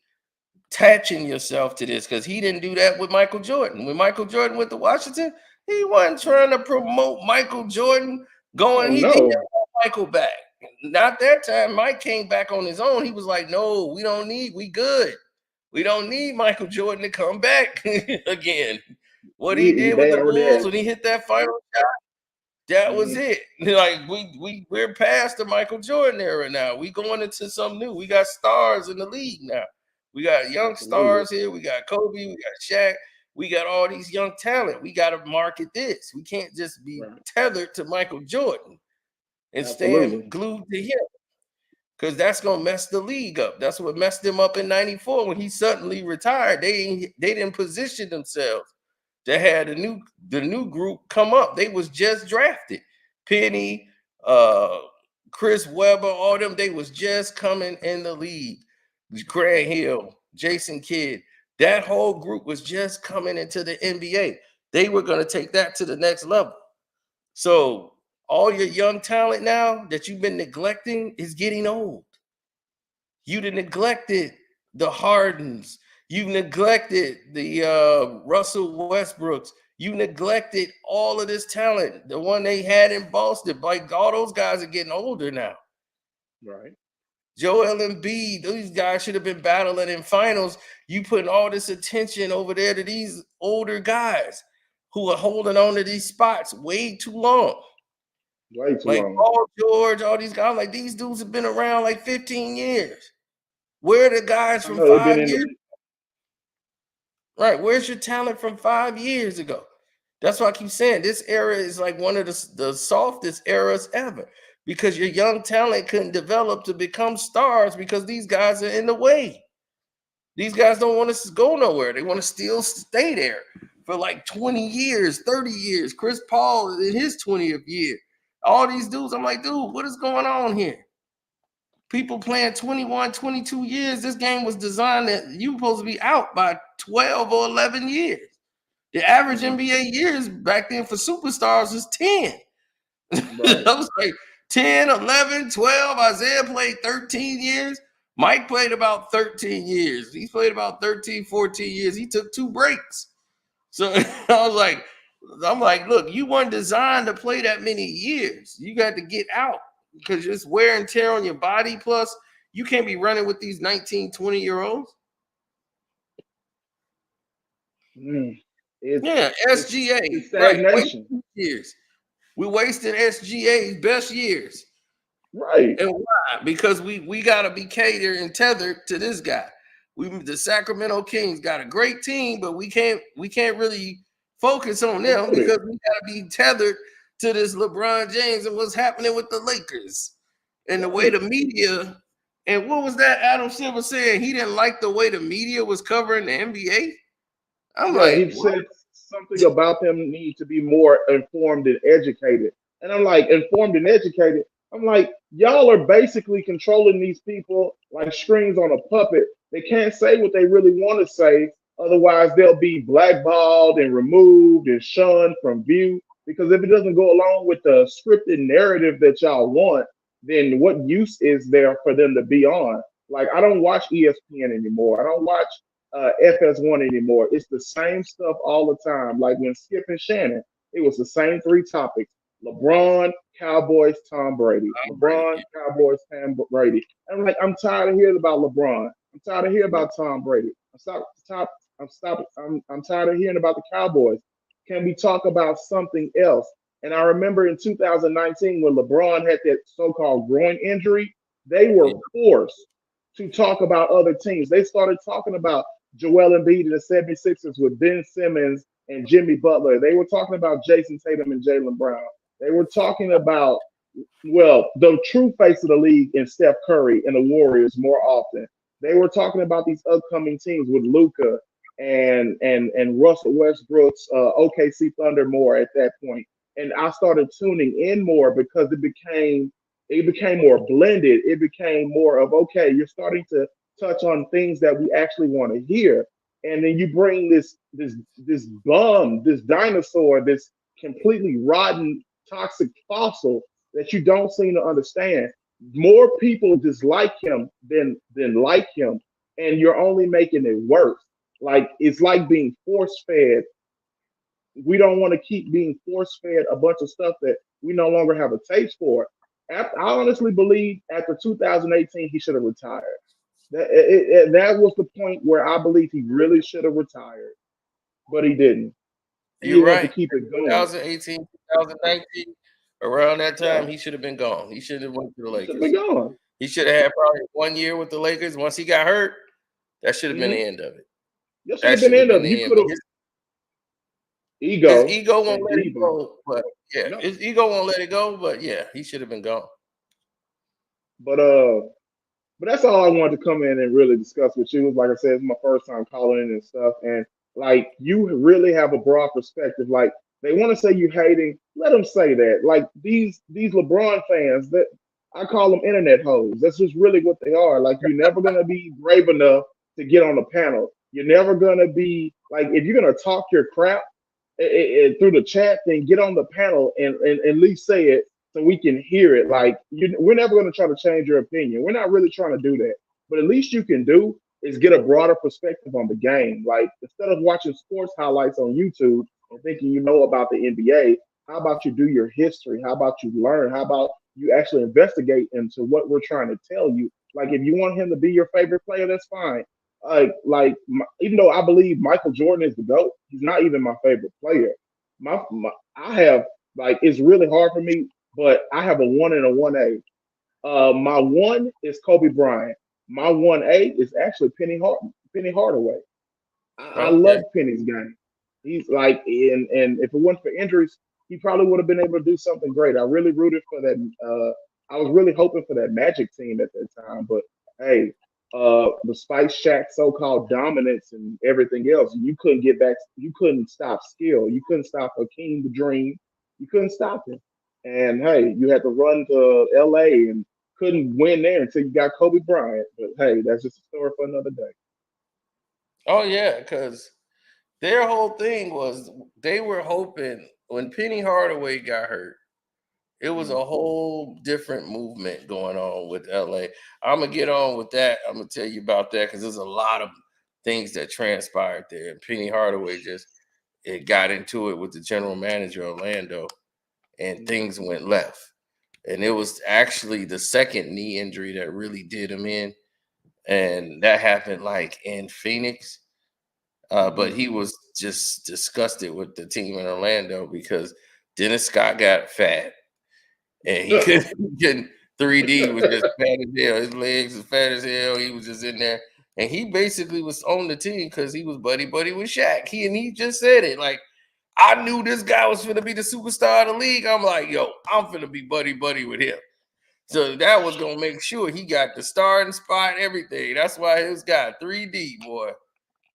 attaching yourself to this, because he didn't do that with Michael Jordan. When Michael Jordan went to Washington, he wasn't trying to promote Michael Jordan going. He didn't want Michael back. Not that time. Mike came back on his own. He was like, no, we good. We don't need Michael Jordan to come back again. What he did with the Bulls when he hit that final shot, that was it. Like, we're past the Michael Jordan era now. We going into something new. We got stars in the league now. We got young stars here. We got Kobe. We got Shaq. We got all these young talent. We got to market this. We can't just be tethered to Michael Jordan and stand glued to him, because that's going to mess the league up. That's what messed them up in 94 when he suddenly retired. They didn't position themselves to have the new group come up. They was just drafted. Penny, Chris Webber, all them, they was just coming in the league. Grant Hill, Jason Kidd, that whole group was just coming into the NBA. They were going to take that to the next level. So all your young talent now that you've been neglecting is getting old. You neglected the Hardens. You neglected the Russell Westbrooks. You neglected all of this talent, the one they had in Boston. Like all those guys are getting older now. Right. Joel Embiid, these guys should have been battling in finals. You putting all this attention over there to these older guys who are holding on to these spots way too long. Way too Like long. Paul George, all these guys, like these dudes have been around like 15 years. Where are the guys from 5 years? Right. Where's your talent from 5 years ago? That's why I keep saying this era is like one of the softest eras ever because your young talent couldn't develop to become stars because these guys are in the way. These guys don't want to go nowhere. They want to still stay there for like 20 years, 30 years. Chris Paul in his 20th year. All these dudes, I'm like, dude, what is going on here? People playing 21, 22 years. This game was designed that you were supposed to be out by 12 or 11 years. The average NBA years back then for superstars was 10. Right. I was like 10, 11, 12. Isaiah played 13 years. Mike played about 13 years. He played about 13, 14 years. He took 2 breaks. So I'm like, look, you weren't designed to play that many years. You got to get out because it's wear and tear on your body. Plus, you can't be running with these 19, 20-year-olds. Yeah, SGA. It's stagnation. Right. Years. We wasted SGA's best years. Right. And why? Because we gotta be catered and tethered to this guy. The Sacramento Kings got a great team, but we can't really focus on them because we gotta be tethered to this LeBron James and what's happening with the Lakers. And the way the media, and what was that Adam Silver saying? He didn't like the way the media was covering the NBA. He said something about them need to be more informed and educated. And I'm like, informed and educated. I'm like, y'all are basically controlling these people like strings on a puppet. They can't say what they really want to say. Otherwise, they'll be blackballed and removed and shunned from view. Because if it doesn't go along with the scripted narrative that y'all want, then what use is there for them to be on? Like, I don't watch ESPN anymore. I don't watch FS1 anymore. It's the same stuff all the time. Like when Skip and Shannon, it was the same 3 topics: LeBron, Cowboys, Tom Brady. LeBron, Cowboys, Tom Brady. I'm like, I'm tired of hearing about LeBron. I'm tired of hearing about Tom Brady. I'm tired of hearing about the Cowboys. Can we talk about something else? And I remember in 2019 when LeBron had that so-called groin injury, they were forced to talk about other teams. They started talking about Joel Embiid and the 76ers with Ben Simmons and Jimmy Butler. They were talking about Jason Tatum and Jaylen Brown. They were talking about, well, the true face of the league in Steph Curry and the Warriors more often. They were talking about these upcoming teams with Luka and Russell Westbrook's OKC Thunder more at that point. And I started tuning in more because it became more blended. It became more of, okay, you're starting to touch on things that we actually want to hear. And then you bring this bum, this dinosaur, this completely rotten, toxic fossil that you don't seem to understand. More people dislike him than like him, and you're only making it worse. Like, it's like being force-fed. We don't want to keep being force-fed a bunch of stuff that we no longer have a taste for. I honestly believe after 2018, he should have retired. That was the point where I believe he really should have retired, but he didn't. You're right. To keep it going. 2018, 2019, around that time, he should have been gone. He should have went to the Lakers. He should have been gone. He should have had probably 1 year with the Lakers. Once he got hurt, that should have been the end of it. That should have been the end of it. He could have. His ego won't let it go, but his ego won't let it go. But he should have been gone. But that's all I wanted to come in and really discuss with you. Like I said, it's my first time calling in and stuff, and like you really have a broad perspective. Like they want to say you hating, let them say that. Like these LeBron fans, that I call them internet hoes. That's just really what they are. Like you're never gonna be brave enough to get on the panel. You're never gonna be like, if you're gonna talk your crap through the chat, then get on the panel and at least say it so we can hear it. Like we're never going to try to change your opinion. We're not really trying to do that. But at least you can do is get a broader perspective on the game. Like instead of watching sports highlights on YouTube and thinking you know about the NBA, how about you do your history? How about you learn? How about you actually investigate into what we're trying to tell you? Like if you want him to be your favorite player, that's fine. Even though I believe Michael Jordan is the GOAT, he's not even my favorite player. I have like it's really hard for me, but I have a 1 and a 1A. My one is Kobe Bryant. My 1A is actually Penny Hardaway. I Okay. love Penny's game. He's like, and if it wasn't for injuries, he probably would have been able to do something great. I really rooted for that. I was really hoping for that Magic team at that time, but hey, despite Shaq's so-called dominance and everything else, you couldn't get back. You couldn't stop skill. You couldn't stop Hakeem the Dream. You couldn't stop him. And hey, you had to run to L.A. and couldn't win there until you got Kobe Bryant. But hey, that's just a story for another day. Oh yeah, because their whole thing was they were hoping when Penny Hardaway got hurt, it was Mm. a whole different movement going on with LA. I'm gonna get on with that. I'm gonna tell you about that because there's a lot of things that transpired there. And Penny Hardaway just it got into it with the general manager of Orlando, and Mm. things went left. And it was actually the second knee injury that really did him in, and that happened like in Phoenix. But Mm. he was just disgusted with the team in Orlando because Dennis Scott got fat and he couldn't 3D was just fat as hell. His legs was fat as hell. He was just in there. And he basically was on the team because he was buddy with Shaq. He just said it. Like, I knew this guy was gonna be the superstar of the league. I'm like, yo, I'm gonna be buddy with him. So that was gonna make sure he got the starting spot, everything. That's why his guy 3D boy.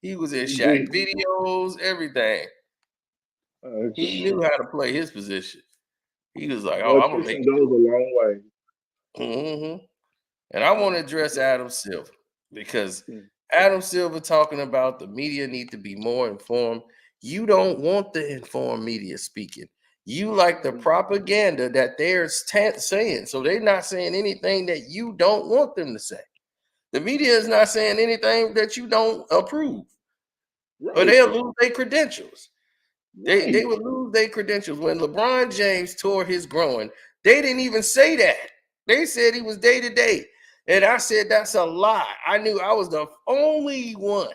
He was in Shaq 3D. videos, everything. He Uh, knew how to play his position. He was like, "Oh, Boy, I'm gonna make Christian goes a long way. it." And I want to address Adam Silver because Mm. Adam Silver talking about the media need to be more informed. You don't want the informed media speaking. You like the Mm. propaganda that they're saying. So they're not saying anything that you don't want them to say. The media is not saying anything that you don't approve, or Right, they'll lose their credentials. They right. would lose their credentials. When LeBron James tore his groin, they didn't even say that. They said he was day to day. And I said that's a lie. I knew I was the only one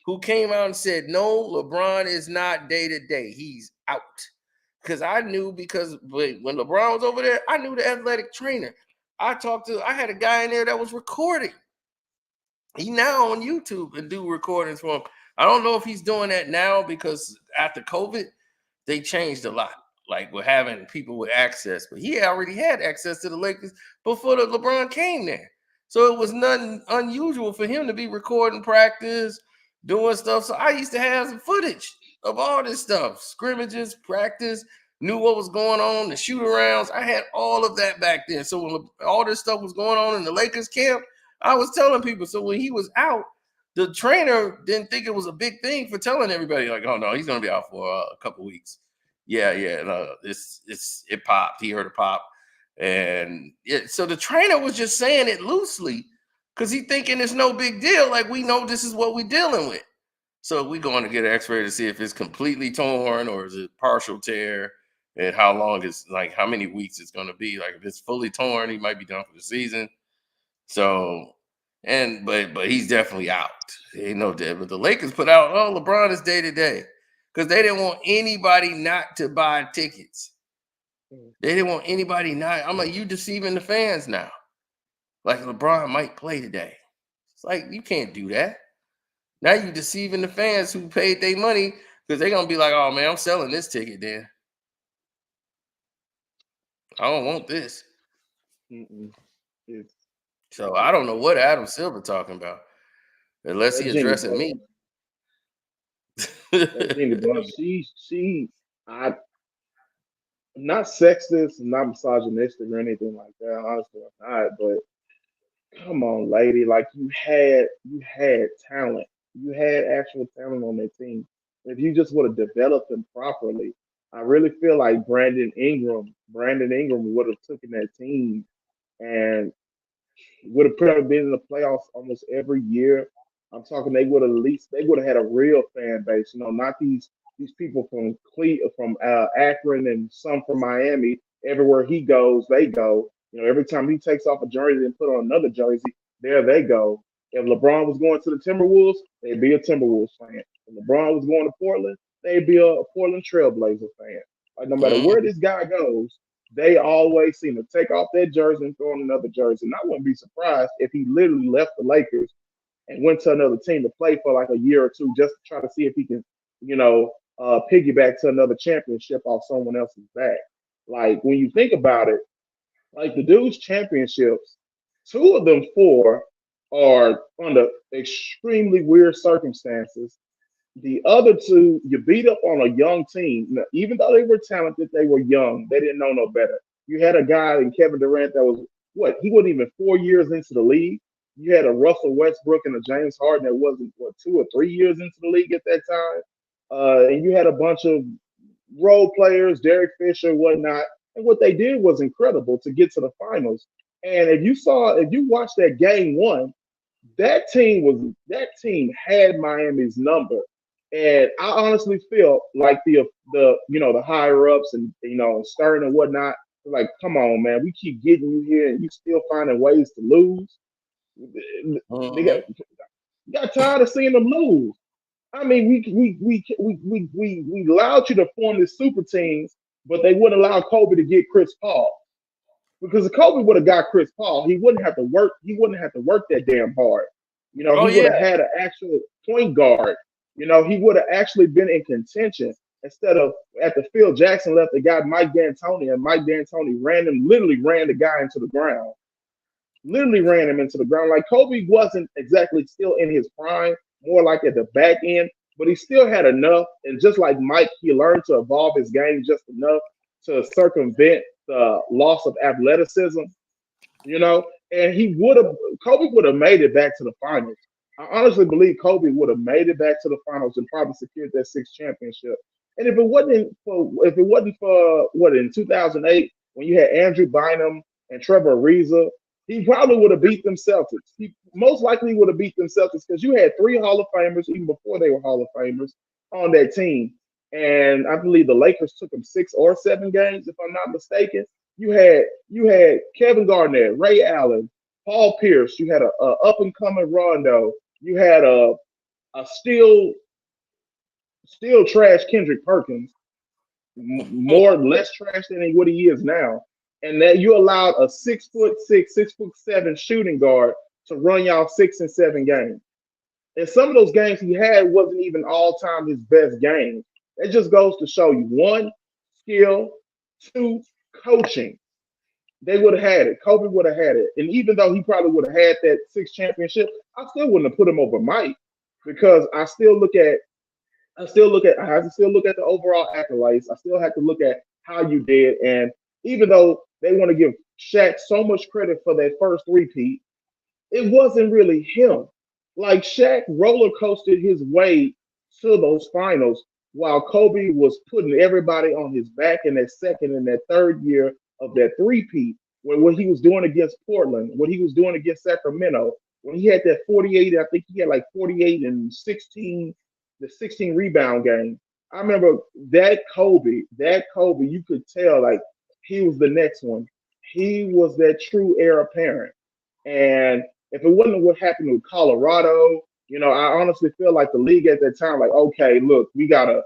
who came out and said, no, LeBron is not day to day. He's out. Because I knew because when LeBron was over there, I knew the athletic trainer. I had a guy in there that was recording. He now on YouTube and do recordings for him. I don't know if he's doing that now because after COVID, they changed a lot. Like with having people with access, but he already had access to the Lakers before the LeBron came there. So it was nothing unusual for him to be recording practice, doing stuff. So I used to have some footage of all this stuff, scrimmages, practice, knew what was going on, the shoot arounds. I had all of that back then. So when all this stuff was going on in the Lakers camp, I was telling people. So when he was out, the trainer didn't think it was a big thing for telling everybody, like, oh no, he's gonna be out for a couple weeks. Yeah, no, it popped. He heard it pop, and so the trainer was just saying it loosely because he thinking it's no big deal. Like we know this is what we're dealing with. So we going to get an X-ray to see if it's completely torn or is it partial tear, and how long it's like how many weeks it's going to be. Like if it's fully torn, he might be done for the season. So, but he's definitely out. Ain't no dead. But the Lakers put out, oh, LeBron is day to day because they didn't want anybody not to buy tickets. Mm. They didn't want anybody not. I'm like, you deceiving the fans now. Like LeBron might play today. It's like you can't do that. Now you deceiving the fans who paid their money because they're gonna be like, oh man, I'm selling this ticket then. I don't want this. Mm-mm. It's So I don't know what Adam Silver talking about unless that he Jeannie addressing Buss. me. That Jeannie Buss. I not sexist, not misogynistic or anything like that. Honestly, I'm not. But come on, lady, like you had talent. You had actual talent on that team. If you just would have developed them properly, I really feel like Brandon Ingram would have taken that team and would have probably been in the playoffs almost every year. I'm talking they would have at least they would have had a real fan base, not these people from Akron and some from Miami. Everywhere he goes, they go. Every time he takes off a jersey and put on another jersey, there they go. If LeBron was going to the Timberwolves, they'd be a Timberwolves fan. If LeBron was going to Portland, they'd be a Portland Trailblazer fan. Like no matter where this guy goes, they always seem to take off that jersey and throw on another jersey. And I wouldn't be surprised if he literally left the Lakers and went to another team to play for like a year or two just to try to see if he can, piggyback to another championship off someone else's back. Like when you think about it, like the dude's championships, two of them four are under extremely weird circumstances. The other two, you beat up on a young team. Now, even though they were talented, they were young. They didn't know no better. You had a guy in Kevin Durant that was what? He wasn't even 4 years into the league. You had a Russell Westbrook and a James Harden that wasn't 2 or 3 years into the league at that time. And you had a bunch of role players, Derek Fisher, whatnot. And what they did was incredible to get to the finals. And if you watched that game one, that team had Miami's number. And I honestly feel like the higher ups and Stern and whatnot, like, come on, man, we keep getting you here and you still finding ways to lose. They got tired of seeing them lose. I mean, we allowed you to form this super teams, but they wouldn't allow Kobe to get Chris Paul. Because if Kobe would have got Chris Paul, he wouldn't have to work. He wouldn't have to work that damn hard. He would have had an actual point guard. He would have actually been in contention instead of at the Phil Jackson left the guy Mike D'Antoni, and Mike D'Antoni literally ran the guy into the ground. Literally ran him into the ground. Like Kobe wasn't exactly still in his prime, more like at the back end, but he still had enough. And just like Mike, he learned to evolve his game just enough to circumvent the loss of athleticism, and Kobe would have made it back to the finals. I honestly believe Kobe would have made it back to the finals and probably secured that sixth championship. And if it wasn't for what in 2008 when you had Andrew Bynum and Trevor Ariza, he probably would have beat them Celtics. He most likely would have beat them Celtics because you had three Hall of Famers even before they were Hall of Famers on that team. And I believe the Lakers took them 6 or 7 games, if I'm not mistaken. You had Kevin Garnett, Ray Allen, Paul Pierce. You had a up and coming Rondo. You had a still trash Kendrick Perkins, less trash than what he is now. And that you allowed a 6'6", 6'7" shooting guard to run y'all 6 and 7 games. And some of those games he had wasn't even all time his best games. It just goes to show you, 1, skill, 2, coaching. They would have had it. Kobe would have had it. And even though he probably would have had that 6th championship, I still wouldn't have put him over Mike because I still look at I have to still look at the overall accolades. I still have to look at how you did. And even though they want to give Shaq so much credit for that first repeat, it wasn't really him. Like Shaq roller coasted his way to those finals while Kobe was putting everybody on his back in that second and that third year of that three-peat. When what he was doing against Portland, what he was doing against Sacramento, when he had that 48, I think he had like 48 and 16, the 16 rebound game. I remember that Kobe, you could tell like he was the next one. He was that true heir apparent. And if it wasn't what happened with Colorado, I honestly feel like the league at that time, like, okay, look, we gotta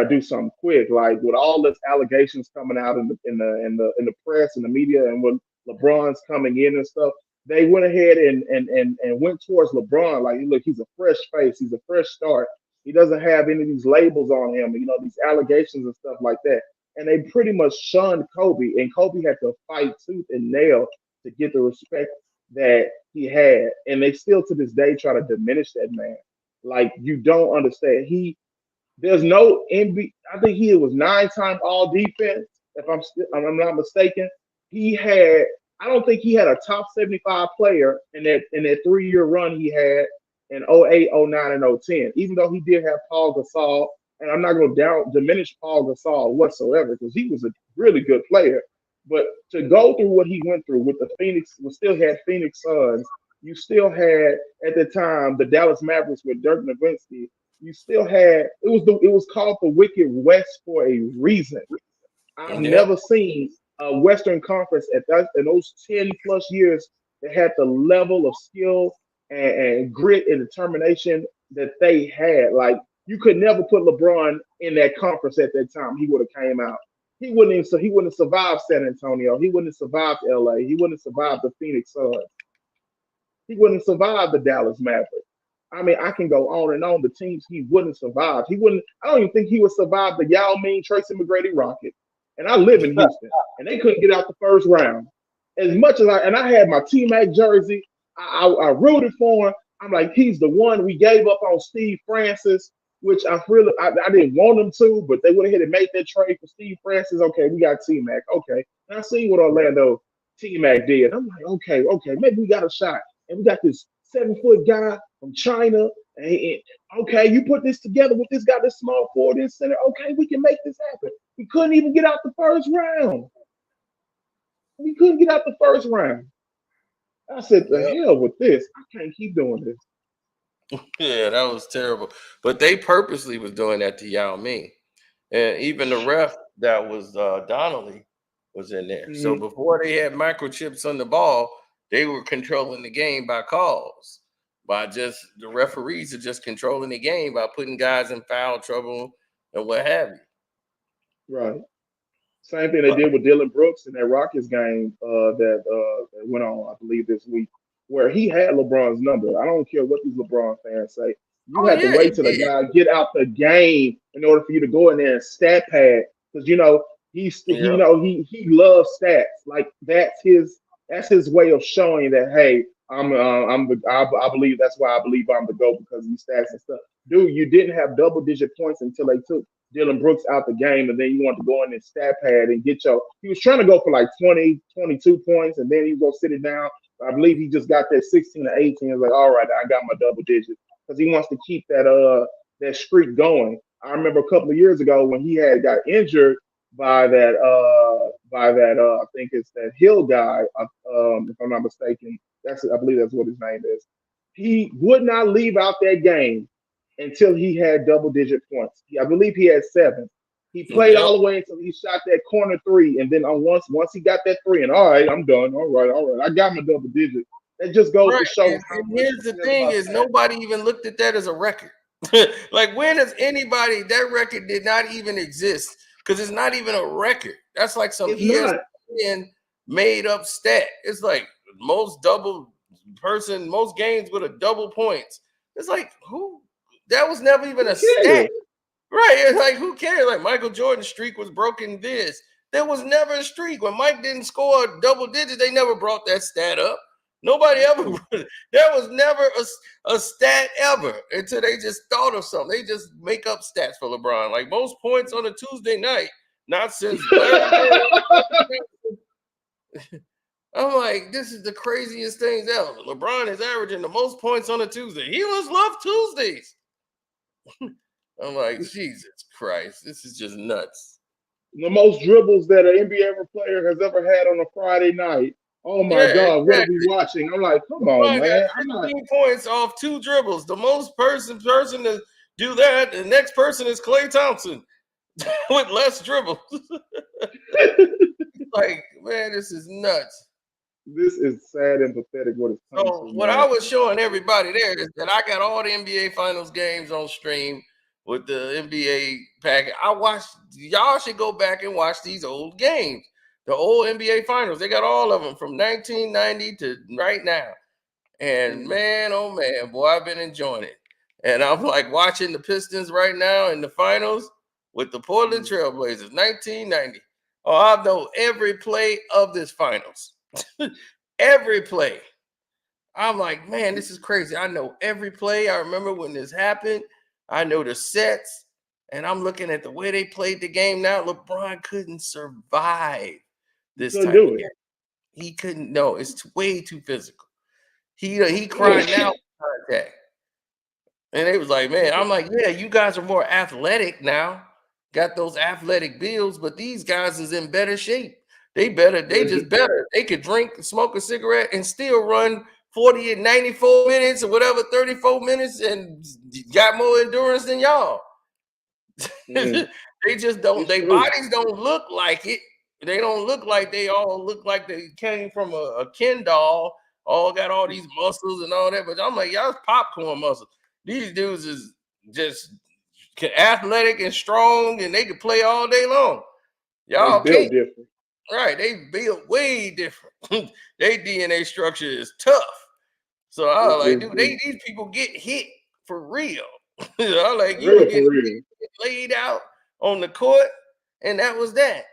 do something quick. Like with all this allegations coming out in the press and the media, and when LeBron's coming in and stuff, they went ahead and went towards LeBron. Like, look, he's a fresh face, he's a fresh start. He doesn't have any of these labels on him, these allegations and stuff like that. And they pretty much shunned Kobe, and Kobe had to fight tooth and nail to get the respect that he had. And they still to this day try to diminish that man. Like, you don't understand. There's no NBA. I think he was 9-time All Defense, if I'm not mistaken. I don't think he had a top 75 player in that 3-year run he had in 08, 09, and 010. Even though he did have Paul Gasol, and I'm not going to diminish Paul Gasol whatsoever because he was a really good player. But to go through what he went through with the Phoenix, we still had Phoenix Suns You still had at the time the Dallas Mavericks with Dirk Nowitzki. You still had it was called the Wicked West for a reason. I've Yep. never seen a Western Conference in those 10 plus years that had the level of skill and grit and determination that they had. Like you could never put LeBron in that conference at that time. He would have came out. He wouldn't have survived San Antonio. He wouldn't have survived LA. He wouldn't have survived the Phoenix Suns. He wouldn't survive the Dallas Mavericks. I mean, I can go on and on the teams he wouldn't survive. He wouldn't. I don't even think he would survive the Yao Ming Tracy McGrady Rockets. And I live in Houston, and they couldn't get out the first round. As much as I had my T Mac jersey, I rooted for him. I'm like, he's the one. We gave up on Steve Francis, which I didn't want him to, but they went ahead and made that trade for Steve Francis. Okay, we got T Mac. Okay, and I see what Orlando T Mac did. I'm like, okay, maybe we got a shot, and we got this 7-foot guy from China. And okay, you put this together with this guy, this small forward, this center. Okay, we can make this happen. We couldn't even get out the first round. We couldn't get out the first round. I said, the hell with this. I can't keep doing this. Yeah, that was terrible. But they purposely was doing that to Yao Ming. And even the ref that was Donnelly was in there. So before they had microchips on the ball, they were controlling the game by calls. By just the referees are just controlling the game by putting guys in foul trouble and what have you. Right. Same thing they did with Dylan Brooks in that Rockets game that went on, I believe, this week, where he had LeBron's number. I don't care what these LeBron fans say. You had to wait till the guy get out the game in order for you to go in there and stat pad, because he loves stats. Like that's his way of showing that, hey, I believe that's why I believe I'm the GOAT, because of these stats and stuff. Dude, you didn't have double-digit points until they took Dylan Brooks out the game, and then you want to go in and stat pad and get he was trying to go for like 20, 22 points, and then he was going to sit it down. I believe he just got that 16 to 18. He was like, all right, I got my double digits, because he wants to keep that streak going. I remember a couple of years ago when he had got injured by that I think it's that Hill guy, if I'm not mistaken. I believe that's what his name is. He would not leave out that game until he had double-digit points. I believe he had 7. He played all the way until he shot that corner 3, and then once he got that 3, and all right, I'm done. All right, I got my double digit. That just goes to show. And here's the thing: is nobody even looked at that as a record. Like, when has anybody? That record did not even exist, because it's not even a record. That's like some ESPN made up stat. It's like most games with a double points. It's like, who? That was never even a stat. Right. It's like, who cares? Like, Michael Jordan's streak was broken this. There was never a streak. When Mike didn't score double digits, they never brought that stat up. Nobody ever, there was never a stat ever until they just thought of something. They just make up stats for LeBron. Like, most points on a Tuesday night, not since I'm like, this is the craziest things ever. LeBron is averaging the most points on a Tuesday. He must love Tuesdays. I'm like, Jesus Christ, this is just nuts. The most dribbles that an NBA player has ever had on a Friday night. Oh my God, what are we watching? I'm like, come on, man. 15 points off 2 dribbles. The most person to do that, the next person is Klay Thompson with less dribbles. Like, man, this is nuts. This is sad and pathetic. What I was showing everybody there is that I got all the NBA Finals games on stream with the NBA packet. Y'all should go back and watch these old games. The old NBA Finals, they got all of them from 1990 to right now. And man, oh man, boy, I've been enjoying it. And I'm like watching the Pistons right now in the finals with the Portland Trailblazers, 1990. Oh, I know every play of this finals. Every play. I'm like, man, this is crazy. I know every play. I remember when this happened. I know the sets. And I'm looking at the way they played the game now. LeBron couldn't survive this type of game. He couldn't. No, it's way too physical. He cried now contact. And they was like, man, I'm like, yeah, you guys are more athletic now. Got those athletic builds, but these guys is in better shape. They just better. They could drink, smoke a cigarette, and still run 40 and 94 minutes or whatever, 34 minutes, and got more endurance than y'all. They just don't. Their bodies don't look like it. They don't look like they all look like they came from a Ken doll. All got all these muscles and all that. But I'm like, y'all's popcorn muscles. These dudes is just athletic and strong, and they can play all day long. Y'all built different. Right, they built way different. Their DNA structure is tough. So I was like, dude, these people get hit for real. I like you were getting laid out on the court, and that was that.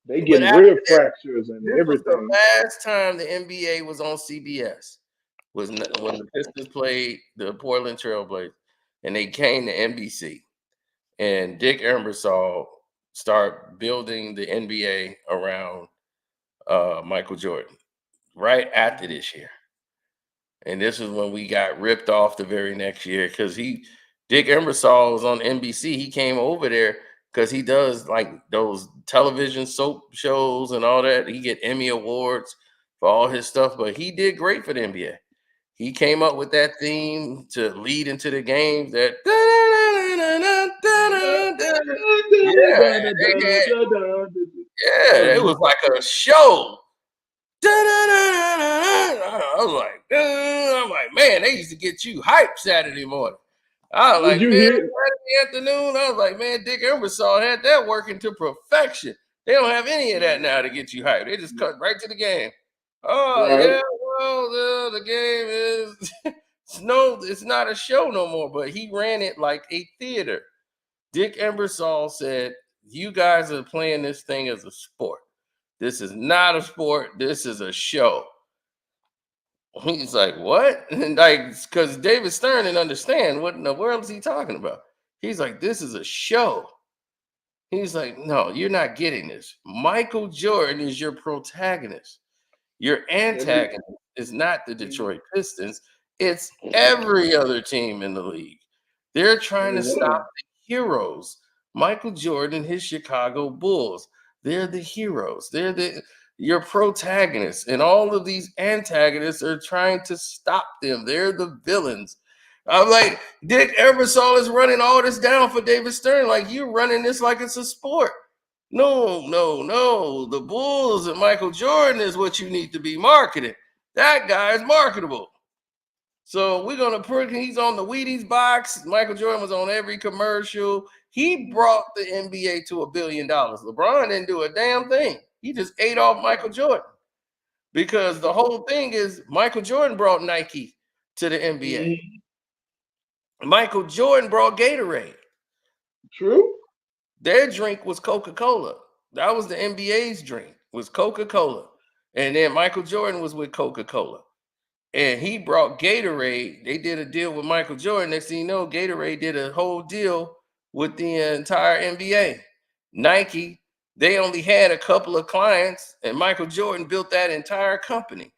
They get rib fractures and everything. Was the last time the NBA was on CBS was when the Pistons played the Portland Trailblazers, and they came to NBC, and Dick Ebersol start building the NBA around Michael Jordan right after this year. And this is when we got ripped off the very next year because Dick Ebersol was on NBC. He came over there because he does like those television soap shows and all that. He get Emmy Awards for all his stuff, but he did great for the NBA. He came up with that theme to lead into the games that it was like a show. I'm like, man, they used to get you hyped Saturday morning. I was like, man, Saturday afternoon. I was like, man, Dick Ebersol had that working to perfection. They don't have any of that now to get you hyped. They just cut right to the game. Oh, right. Yeah, well, the game is it's not a show no more, but he ran it like a theater. Dick Ebersol said, you guys are playing this thing as a sport. This is not a sport. This is a show. He's like, what? And like, because David Stern didn't understand what in the world is he talking about. He's like, this is a show. He's like, no, you're not getting this. Michael Jordan is your protagonist. Your antagonist is not the Detroit Pistons. It's every other team in the league. They're trying to stop the heroes. Michael Jordan, his Chicago Bulls. They're the heroes. They're your protagonists. And all of these antagonists are trying to stop them. They're the villains. I'm like, Dick Ebersol is running all this down for David Stern. Like, you're running this like it's a sport. No. The Bulls and Michael Jordan is what you need to be marketing. That guy is marketable. So we're going to put, he's on the Wheaties box. Michael Jordan was on every commercial. He brought the NBA to $1 billion. LeBron didn't do a damn thing. He just ate off Michael Jordan. Because the whole thing is Michael Jordan brought Nike to the NBA. Mm-hmm. Michael Jordan brought Gatorade. True. Their drink was Coca-Cola. That was the NBA's drink, was Coca-Cola. And then Michael Jordan was with Coca-Cola. And he brought Gatorade. They did a deal with Michael Jordan. Next thing you know, Gatorade did a whole deal with the entire NBA. Nike, they only had a couple of clients, and Michael Jordan built that entire company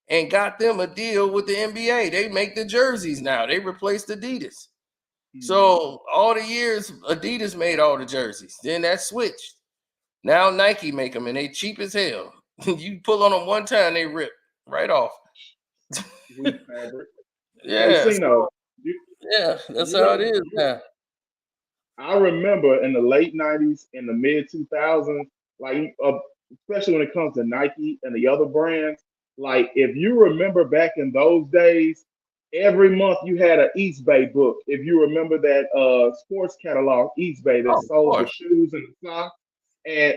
and got them a deal with the NBA. They make the jerseys now. They replaced Adidas. So all the years, Adidas made all the jerseys. Then that switched. Now Nike make them, and they cheap as hell. You pull on them one time, they rip right off. Sweet fabric. Yeah. That's how it is now. I remember in the late 90s, in the mid 2000s, like especially when it comes to Nike and the other brands, like if you remember back in those days, every month you had an Eastbay book. If you remember that sports catalog, Eastbay, that sold the shoes and the socks, and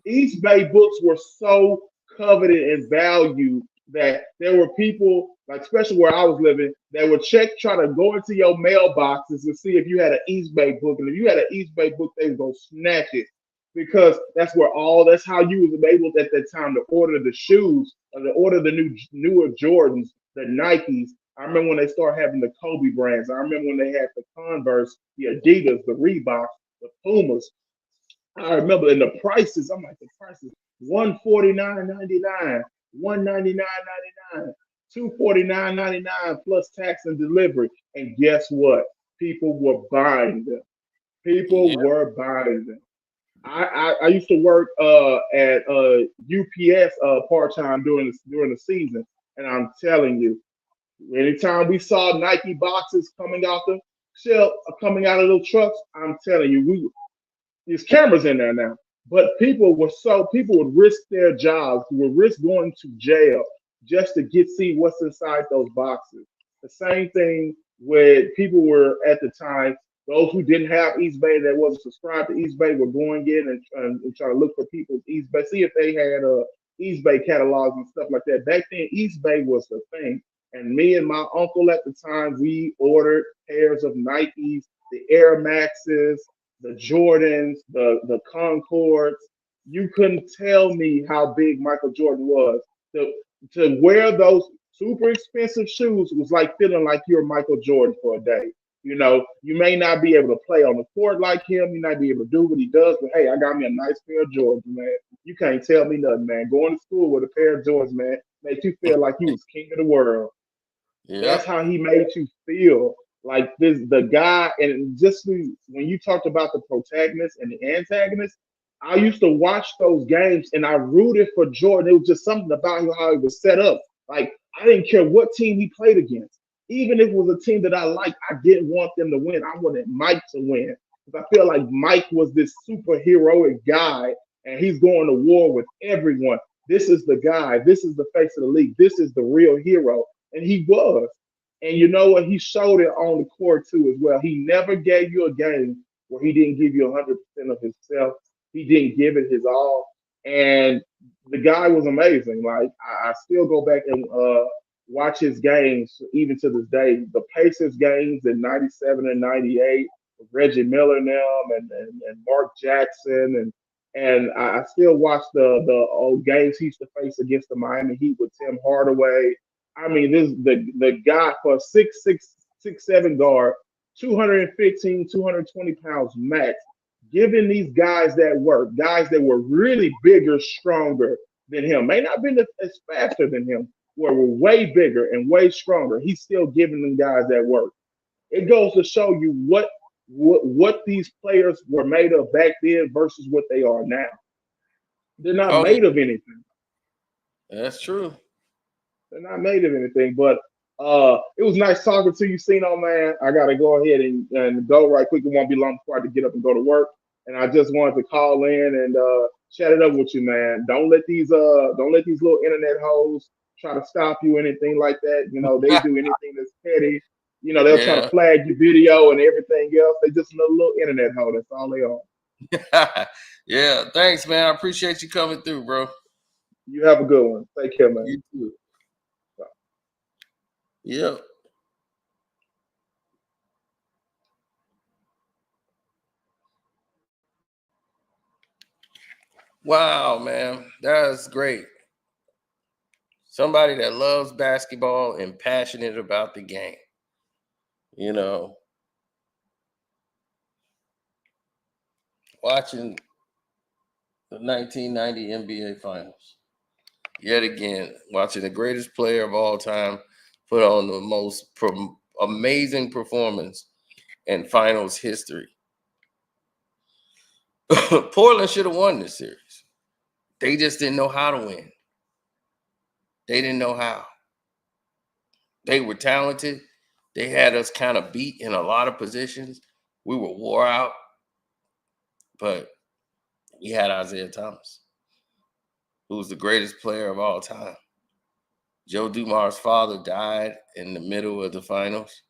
Eastbay books were so coveted and valued that there were people, like especially where I was living, that would try to go into your mailboxes to see if you had an Eastbay book, and if you had an Eastbay book, they would go snatch it, because that's how you was able at that time to order the shoes, or to order the newer Jordans, the Nikes. I remember when they started having the Kobe brands. I remember when they had the Converse, the Adidas, the Reeboks, the Pumas. I remember, and the prices, I'm like, the prices, $149.99, $199.99, $249.99 plus tax and delivery. And guess what? People were buying them. Were buying them. I used to work at UPS part-time during the season. And I'm telling you, anytime we saw Nike boxes coming out the shelf, coming out of those trucks, I'm telling you, there's cameras in there now. But people would risk their jobs, would risk going to jail just to see what's inside those boxes. The same thing with people were at the time, those who didn't have Eastbay that wasn't subscribed to Eastbay were going in and trying to look for people's Eastbay, see if they had Eastbay catalogs and stuff like that. Back then, Eastbay was the thing. And me and my uncle at the time, we ordered pairs of Nikes, the Air Maxes, the Jordans, the Concords. You couldn't tell me how big Michael Jordan was. To wear those super expensive shoes was like feeling like you're Michael Jordan for a day. You know, you may not be able to play on the court like him, you might be able to do what he does, but hey, I got me a nice pair of Jordans, man. You can't tell me nothing, man. Going to school with a pair of Jordans, man, makes you feel like you was king of the world. That's how he made you feel. Like the guy, and just when you talked about the protagonist and the antagonist, I used to watch those games and I rooted for Jordan. It was just something about how he was set up. Like I didn't care what team he played against, even if it was a team that I liked. I didn't want them to win. I wanted Mike to win because I feel like Mike was this superheroic guy, and he's going to war with everyone. This is the guy. This is the face of the league. This is the real hero. And he was. And you know what? He showed it on the court too as well. He never gave you a game where he didn't give you 100% of himself. He didn't give it his all. And the guy was amazing. Like I still go back and watch his games even to this day. The Pacers games in '97 and '98, Reggie Miller and them, and Mark Jackson, and I still watch the old games he used to face against the Miami Heat with Tim Hardaway. I mean, this the guy for a 6'7" guard, 215, 220 pounds max, giving these guys that work, guys that were really bigger, stronger than him, may not been as faster than him, were way bigger and way stronger. He's still giving them guys that work. It goes to show you what these players were made of back then versus what they are now. They're not made of anything. That's true. They're not made of anything. But it was nice talking to you, Sino, man. I gotta go ahead and go right quick. It won't be long before I have to get up and go to work. And I just wanted to call in and chat it up with you, man. Don't let these little internet hoes try to stop you, anything like that. You know, they do anything that's petty. You know, they'll try to flag your video and everything else. They just another little internet hoe. That's all they are. Yeah, thanks, man. I appreciate you coming through, bro. You have a good one. Take care, man. You too. Yep. Wow, man. That's great. Somebody that loves basketball and passionate about the game. You know, watching the 1990 NBA Finals. Yet again, watching the greatest player of all time put on the most amazing performance in finals history. Portland should have won this series. They just didn't know how to win. They didn't know how. They were talented. They had us kind of beat in a lot of positions. We were wore out, but we had Isaiah Thomas, who was the greatest player of all time. Joe Dumar's father died in the middle of the finals,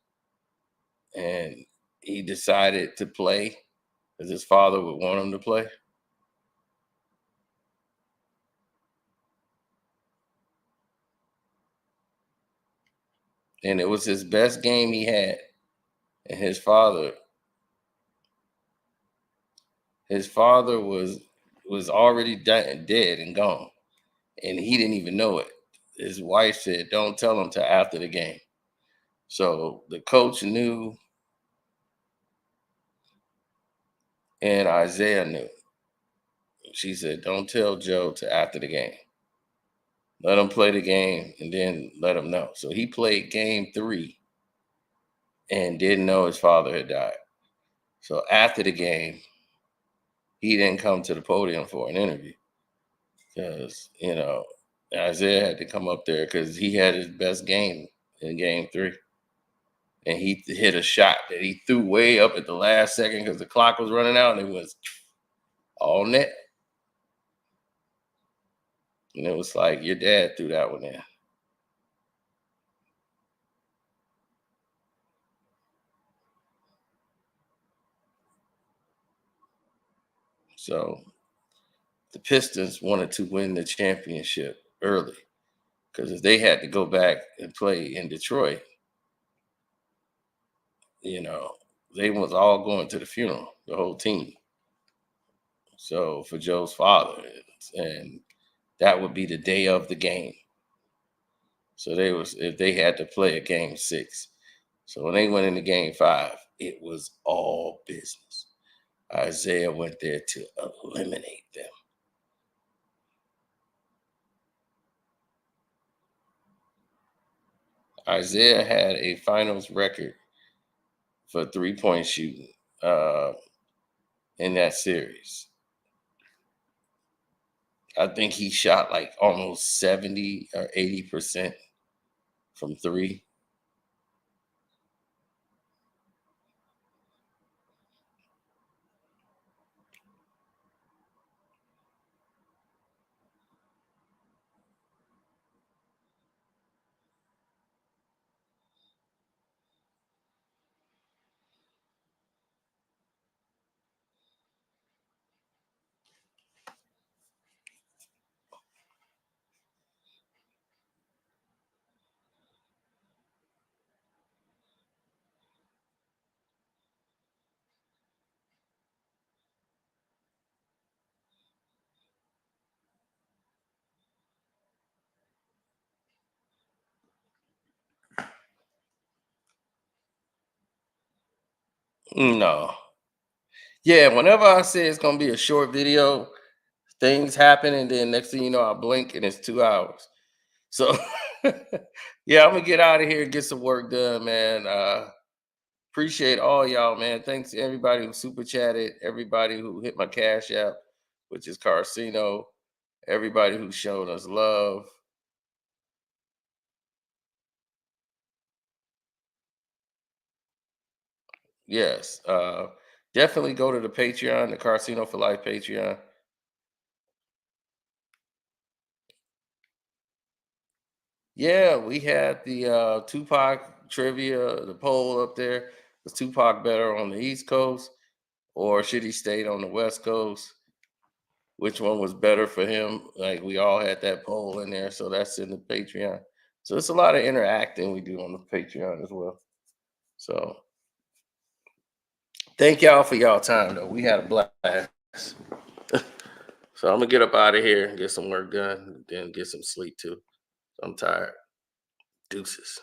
and he decided to play because his father would want him to play. And it was his best game he had. And his father was already dead and gone. And he didn't even know it. His wife said, "Don't tell him till after the game." So the coach knew, and Isaiah knew. She said, "Don't tell Joe till after the game. Let him play the game and then let him know." So he played game 3 and didn't know his father had died. So after the game, he didn't come to the podium for an interview because, you know, Isaiah had to come up there because he had his best game in game 3. And he hit a shot that he threw way up at the last second because the clock was running out, and it was all net. And it was like, your dad threw that one in. So the Pistons wanted to win the championship early because if they had to go back and play in Detroit, they was all going to the funeral, the whole team. So for Joe's father, and that would be the day of the game. So if they had to play a game 6. So when they went into game 5, it was all business. Isaiah went there to eliminate them. Isaiah had a finals record for 3-point shooting in that series. I think he shot like almost 70 or 80% from 3. No. Yeah, whenever I say it's going to be a short video, things happen, and then next thing you know, I blink and it's 2 hours. So, yeah, I'm going to get out of here and get some work done, man. Appreciate all y'all, man. Thanks to everybody who super chatted, everybody who hit my Cash App, which is Carcino, everybody who showed us love. Yes, definitely go to the Patreon, the Carcino for Life Patreon. Yeah, we had the Tupac trivia, the poll up there. Was Tupac better on the East Coast, or should he stay on the West Coast? Which one was better for him? Like, we all had that poll in there, so that's in the Patreon. So it's a lot of interacting we do on the Patreon as well. So thank y'all for y'all time, though. We had a blast. So I'm gonna get up out of here and get some work done, then get some sleep too. I'm tired. Deuces.